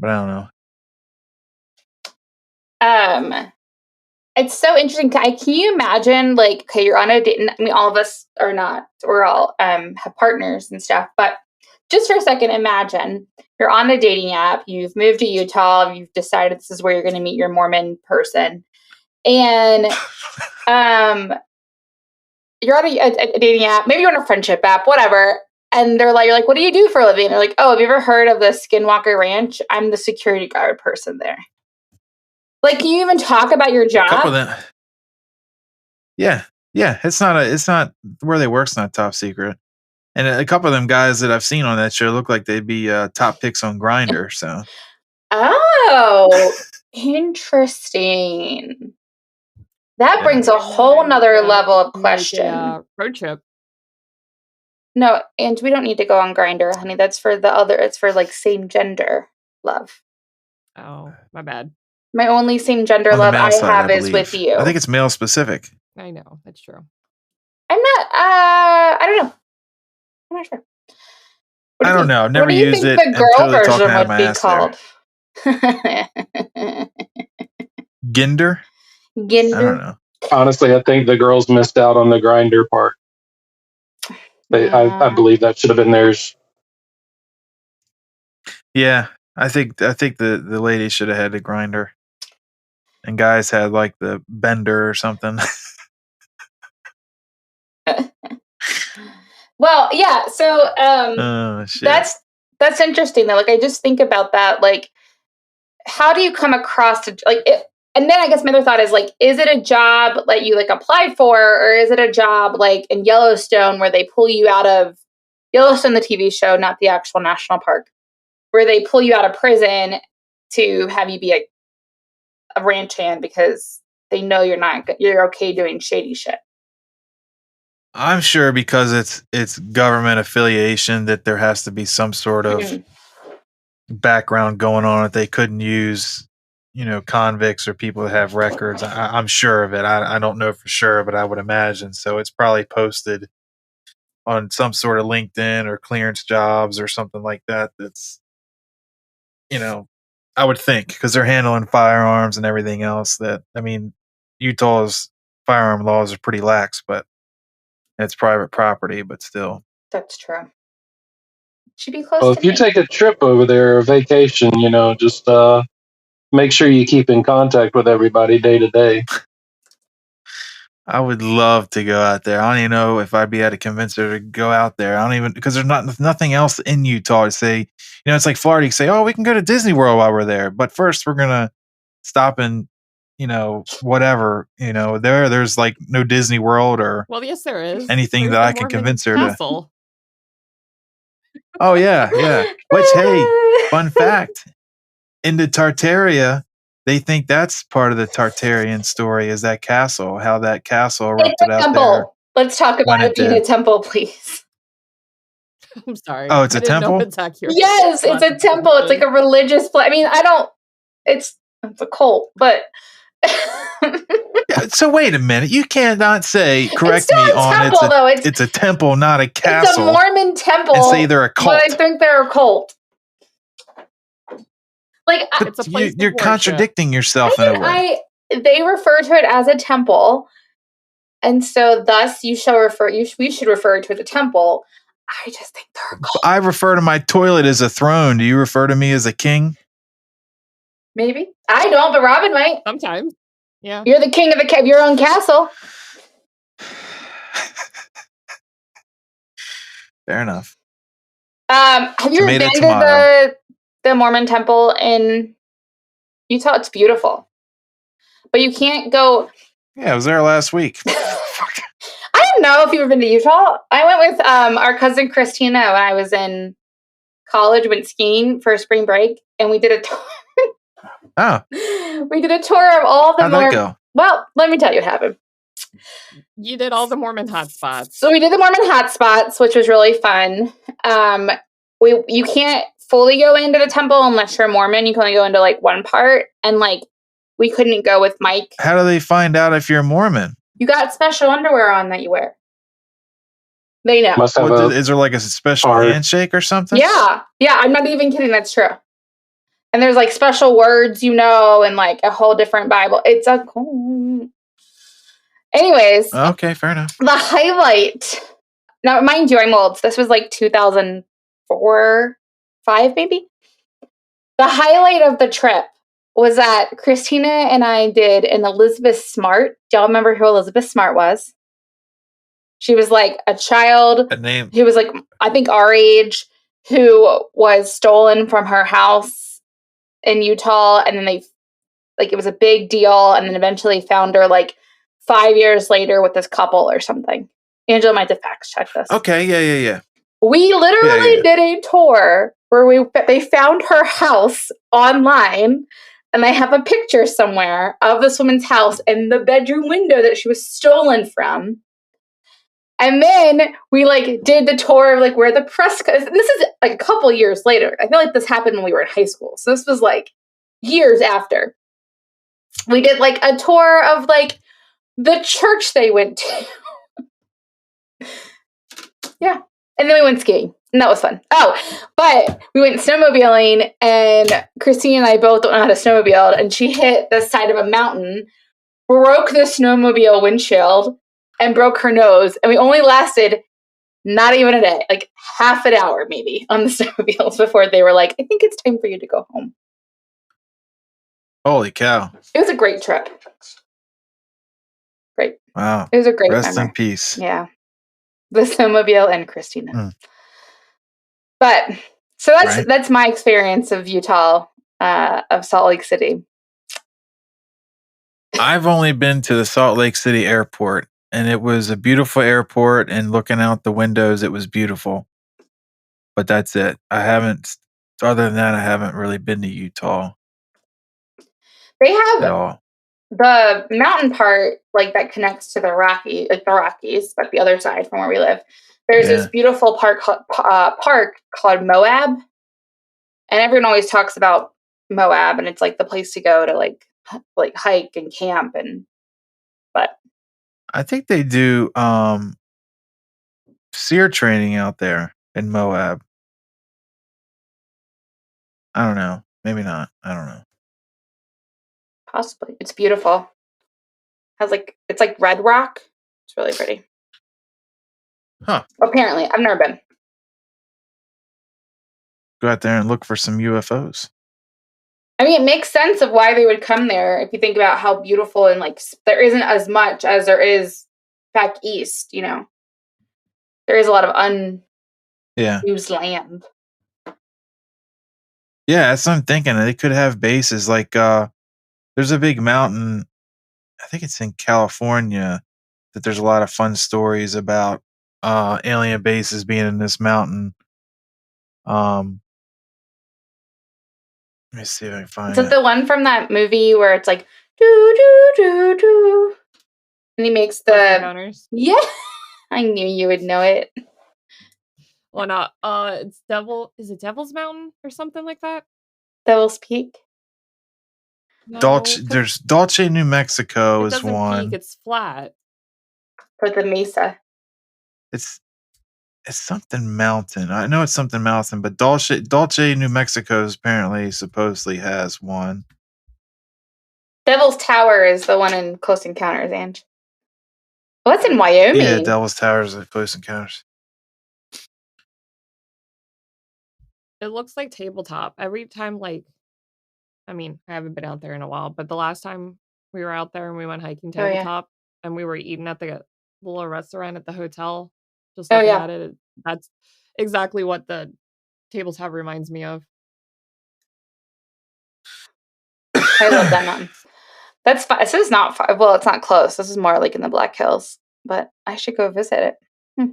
I don't know. It's so interesting. Can you imagine, like, okay, you're on a date, and I mean, all of us are not, we're all have partners and stuff, but just for a second, imagine you're on a dating app, you've moved to Utah, you've decided this is where you're going to meet your Mormon person, and you're on a dating app, maybe you're on a friendship app, whatever, and you're like, what do you do for a living? And they're like, oh, have you ever heard of the Skinwalker Ranch? I'm the security guard person there. Like, can you even talk about your job? A couple of them. Yeah. It's not where they work's not top secret. And a couple of them guys that I've seen on that show look like they'd be top picks on Grindr. So. Oh, interesting. That brings a whole nother level of question. Road trip. No, and we don't need to go on Grindr, honey. That's for the other. It's for like same gender love. Oh, my bad. My only same gender love I have is with you. I think it's male specific. I know, that's true. I'm not. I don't know. I'm not sure. I don't know. I've never used it. The girl version would be called. Ginder? I don't know. Honestly, I think the girls missed out on the Grindr part. I believe that should have been theirs. Yeah, I think the ladies should have had the Grindr, and guys had like the Bender or something. Well, yeah. So that's interesting though. Like, I just think about that. Like, how do you come across to like it? And then I guess my other thought is like, is it a job that you like apply for, or is it a job like in Yellowstone where they pull you out of Yellowstone, the TV show, not the actual national park, where they pull you out of prison to have you be a ranch hand because they know you're okay doing shady shit. I'm sure because it's government affiliation that there has to be some sort of background going on that they couldn't use, convicts or people that have records. I'm sure of it. I don't know for sure, but I would imagine. So it's probably posted on some sort of LinkedIn or clearance jobs or something like that. That's, I would think because they're handling firearms and everything else Utah's firearm laws are pretty lax, but it's private property, but still. That's true. Should be close. Well, if you take a trip over there, or vacation, just make sure you keep in contact with everybody day to day. I would love to go out there. I don't even know if I'd be able to convince her to go out there. I don't even, because there's nothing else in Utah to say. It's like Florida. You say, oh, we can go to Disney World while we're there, but first we're gonna stop in, whatever. There's like no Disney World or yes, there is anything that I can convince her to. Oh yeah. Which, hey, fun fact: in the Tartaria, they think that's part of the Tartarian story. Is that castle? How that castle erupted out there? Let's talk about it being a temple, please. I'm sorry. Oh, it's a temple? Yes, it's a temple. It's like a religious place. I mean, it's a cult, but. So wait a minute. You cannot say, correct me on it's a temple, not a castle. It's a Mormon temple. And say they're a cult. But I think they're a cult. Like, you're contradicting yourself in a way. they refer to it as a temple, and so thus we should refer to it as a temple. I just think they're cool. I refer to my toilet as a throne. Do you refer to me as a king? Maybe. I don't, but Robin might. Sometimes. Yeah. You're the king of your own castle. Fair enough. Have you ever been to the Mormon temple in Utah? It's beautiful. But you can't go. Yeah, I was there last week. I don't know if you've ever been to Utah. I went with our cousin Christina when I was in college. Went skiing for spring break, and we did a tour. We did a tour of all the How'd that go? Well, let me tell you what happened. You did all the Mormon hotspots. So we did the Mormon hotspots, which was really fun. You can't fully go into the temple unless you're Mormon. You can only go into like one part, and like we couldn't go with Mike. How do they find out if you're Mormon? You got special underwear on that you wear. They know. Is there like a special handshake or something? Yeah. I'm not even kidding. That's true. And there's like special words, and like a whole different Bible. It's a cool. Anyways. Okay, fair enough. The highlight. Now, mind you, I'm old. So this was like 2004, 5 maybe. The highlight of the trip was that Christina and I did an Elizabeth Smart. Do y'all remember who Elizabeth Smart was? She was like a child who was like, I think our age, who was stolen from her house in Utah. And then it was a big deal. And then eventually found her like 5 years later with this couple or something. Angela might have fact check this. Okay, yeah. We literally did a tour where they found her house online, and they have a picture somewhere of this woman's house and the bedroom window that she was stolen from. And then we like did the tour of like where the press. This is like a couple years later. I feel like this happened when we were in high school, so this was like years after. We did like a tour of like the church they went to. Yeah. And then we went skiing, and that was fun. Oh, but we went snowmobiling, and Christine and I both don't know how to snowmobile, and she hit the side of a mountain, broke the snowmobile windshield, and broke her nose. And we only lasted not even a day, like half an hour maybe on the snowmobiles before they were like, I think it's time for you to go home. Holy cow. It was a great trip. Great. Wow. It was a great Rest memory. in peace. Yeah. The snowmobile and Christina. But so that's my experience of Utah, of Salt Lake City. I've only been to the Salt Lake City airport, and it was a beautiful airport, and looking out the windows, it was beautiful. But that's it. Other than that, I haven't really been to Utah. They have at all. The mountain part, like that connects to the Rockies, like the other side from where we live. There's this beautiful park called Moab, and everyone always talks about Moab, and it's like the place to go to like hike and camp, but I think they do seer training out there in Moab. I don't know. Maybe not. I don't know. Possibly. It's beautiful. It's like red rock. It's really pretty. Huh. Apparently. I've never been. Go out there and look for some UFOs. I mean, it makes sense of why they would come there if you think about how beautiful and like there isn't as much as there is back east, There is a lot of unused land. Yeah, that's what I'm thinking. They could have bases like there's a big mountain, I think it's in California, that there's a lot of fun stories about alien bases being in this mountain. Let me see if I can find it. Is it the one from that movie where it's like do do do do, and he makes the yeah? I knew you would know it. Well, not it's Is it Devil's Mountain or something like that? Devil's Peak. No, there's Dulce, New Mexico is one. Peak, it's flat. For the Mesa. It's something mountain. I know it's something mountain, but Dulce, New Mexico apparently supposedly has one. Devil's Tower is the one in Close Encounters, Ange. Well, that's in Wyoming. Yeah, Devil's Tower is Close Encounters. It looks like tabletop. Every time, I haven't been out there in a while, but the last time we were out there and we went hiking tabletop and we were eating at the little restaurant at the hotel, just looking at it, that's exactly what the tabletop reminds me of. I love that mountain. That's fun. This is not far. Well, it's not close. This is more like in the Black Hills, but I should go visit it.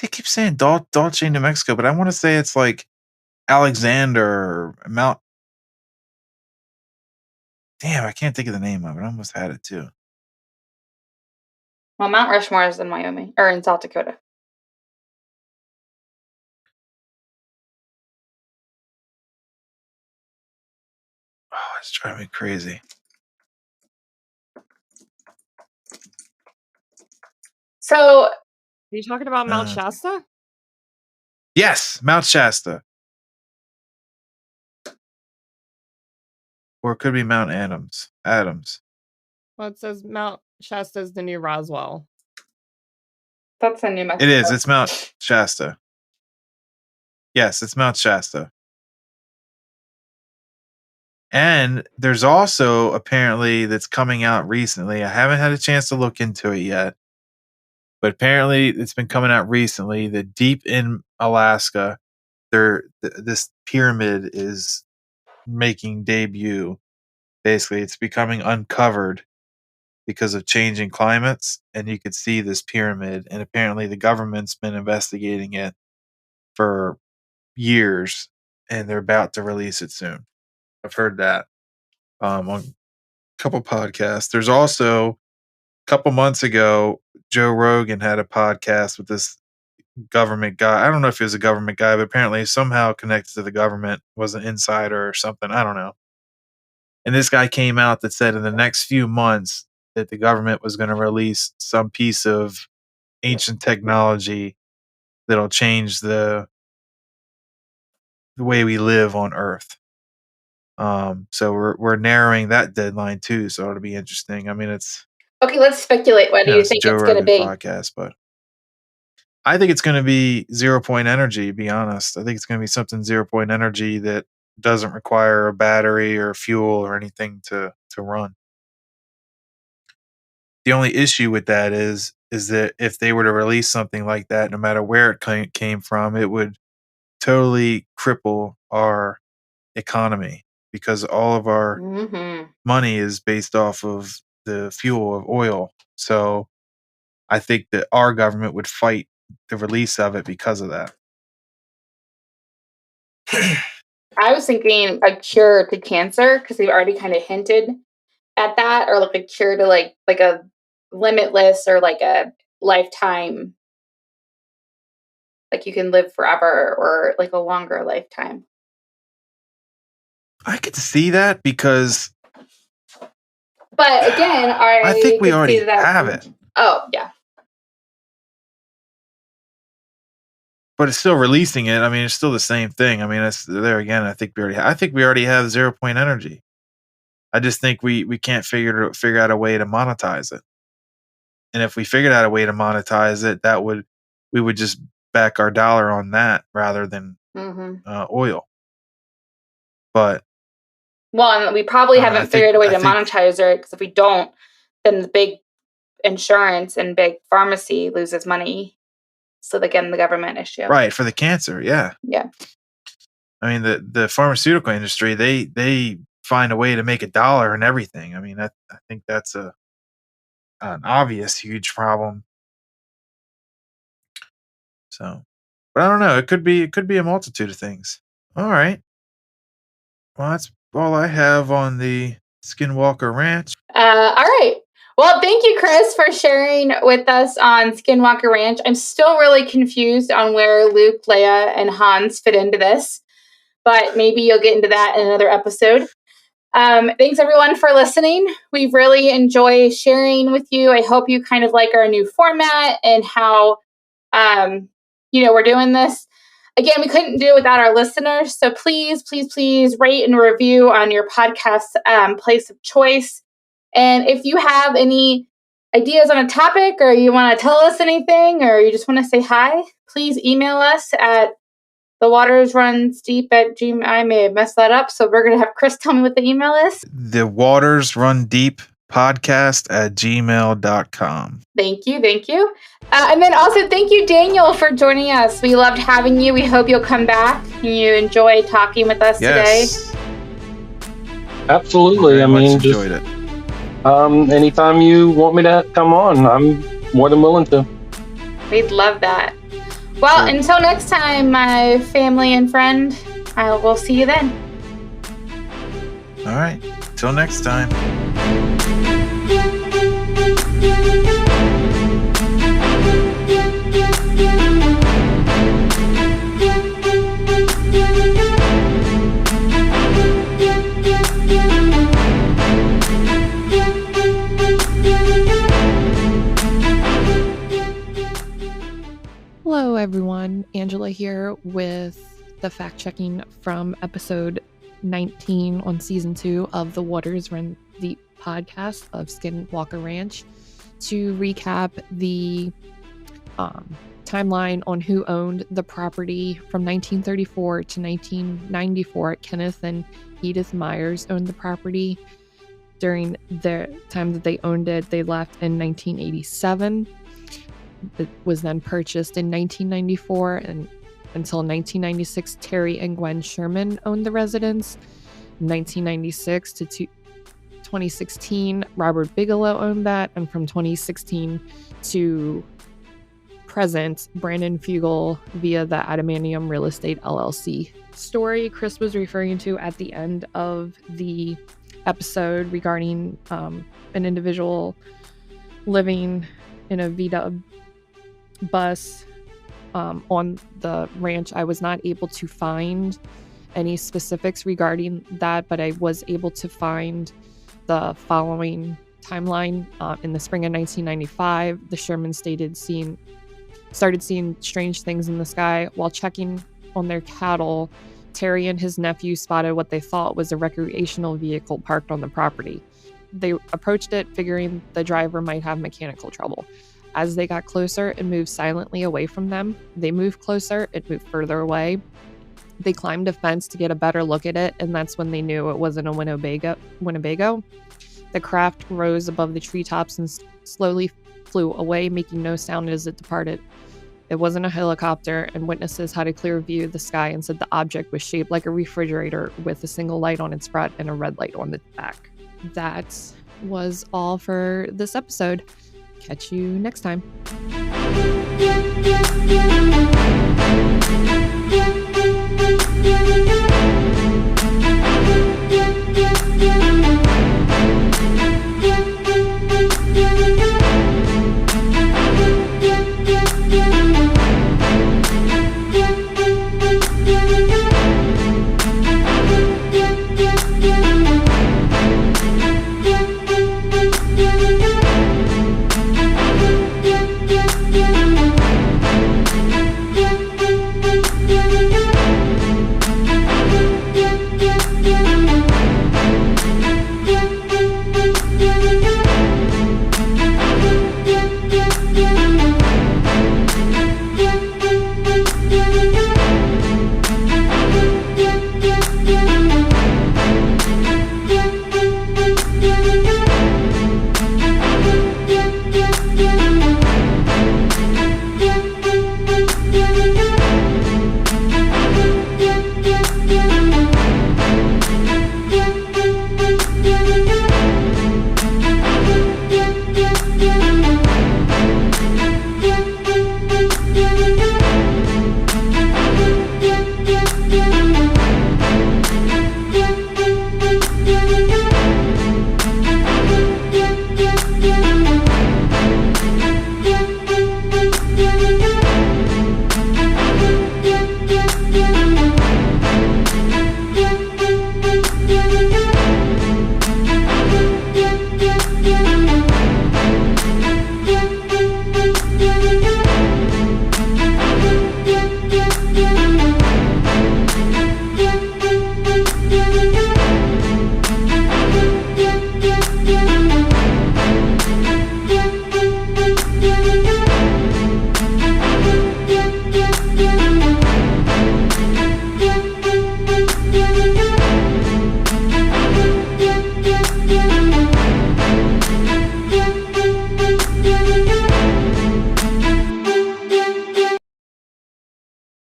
I keep saying Dulce, New Mexico, but I want to say it's like Alexander Mount. Damn, I can't think of the name of it. I almost had it too. Well, Mount Rushmore is in Wyoming or in South Dakota. Oh, it's driving me crazy. So, are you talking about Mount Shasta? Yes, Mount Shasta. Or it could be Mount Adams. Well, it says Mount Shasta is the new Roswell. That's in New Mexico. It is. It's Mount Shasta. Yes, it's Mount Shasta. And there's also apparently that's coming out recently. I haven't had a chance to look into it yet. But apparently it's been coming out recently that deep in Alaska, this pyramid is making debut. Basically, it's becoming uncovered because of changing climates, and you could see this pyramid, and apparently the government's been investigating it for years, and they're about to release it soon. I've heard that on a couple podcasts. There's also a couple months ago, Joe Rogan had a podcast with this government guy. I don't know if he was a government guy, but apparently somehow connected to the government, was an insider or something. I don't know. And this guy came out that said in the next few months that the government was going to release some piece of ancient technology that'll change the way we live on Earth. So we're narrowing that deadline too. So it'll be interesting. I mean, it's okay. Let's speculate. What do you think Joe it's going to Rogan's be? podcast, but I think it's going to be 0 point energy. To be honest, I think it's going to be something 0 point energy that doesn't require a battery or fuel or anything to run. The only issue with that is that if they were to release something like that, no matter where it came from, it would totally cripple our economy because all of our money is based off of the fuel of oil. So I think that our government would fight the release of it because of that. I was thinking a cure to cancer because they've already kind of hinted at that, or like a cure to like a limitless or like a lifetime, like you can live forever or like a longer lifetime. I could see that because, but again, I think we already have it. Oh yeah. But it's still releasing it. I mean, it's still the same thing. I mean, it's there again. I think we already have 0 point energy. I just think we can't figure out a way to monetize it. And if we figured out a way to monetize it, we would just back our dollar on that rather than oil. But and we probably haven't figured a way to monetize it because if we don't, then the big insurance and big pharmacy loses money. So again, the government issue. Right, for the cancer, yeah. Yeah. I mean, the pharmaceutical industry, they find a way to make $1 and everything. I mean, I think that's an obvious huge problem. So, but I don't know. It could be a multitude of things. All right. Well, that's all I have on the Skinwalker Ranch. All right. Well, thank you, Chris, for sharing with us on Skinwalker Ranch. I'm still really confused on where Luke, Leia, and Hans fit into this, but maybe you'll get into that in another episode. Thanks, everyone, for listening. We really enjoy sharing with you. I hope you kind of like our new format and how, we're doing this. Again, we couldn't do it without our listeners. So please, please, please rate and review on your podcast place of choice. And if you have any ideas on a topic, or you want to tell us anything, or you just want to say hi, please email us at thewatersrunsdeep@gmail. I may have messed that up, so we're going to have Chris tell me what the email is. The Waters Run Deep podcast@gmail.com. Thank you. And then also thank you, Daniel, for joining us. We loved having you. We hope you'll come back and you enjoy talking with us today. Absolutely. I mean, just enjoyed it. Anytime you want me to come on, I'm more than willing to. We'd love that. Well, until next time, my family and friend, I will see you then. All right. Till next time. Hello, everyone. Angela here with the fact checking from episode 19 on season 2 of the Waters Run Deep podcast of Skinwalker Ranch to recap the timeline on who owned the property from 1934 to 1994. Kenneth and Edith Myers owned the property. During the time that they owned it, they left in 1987. It was then purchased in 1994, and until 1996, Terry and Gwen Sherman owned the residence. 1996 to 2016, Robert Bigelow owned that, and from 2016 to present, Brandon Fugel via the Adamantium Real Estate LLC story Chris was referring to at the end of the episode regarding an individual living in a VW bus on the ranch. I was not able to find any specifics regarding that, but I was able to find the following timeline. In the spring of 1995, the Sherman started seeing strange things in the sky. While checking on their cattle, Terry and his nephew spotted what they thought was a recreational vehicle parked on the property. They approached it, figuring the driver might have mechanical trouble. As they got closer, it moved silently away from them. They moved closer, it moved further away. They climbed a fence to get a better look at it, and that's when they knew it wasn't a Winnebago. The craft rose above the treetops and slowly flew away, making no sound as it departed. It wasn't a helicopter, and witnesses had a clear view of the sky and said the object was shaped like a refrigerator with a single light on its front and a red light on the back. That was all for this episode. Catch you next time. Thank you.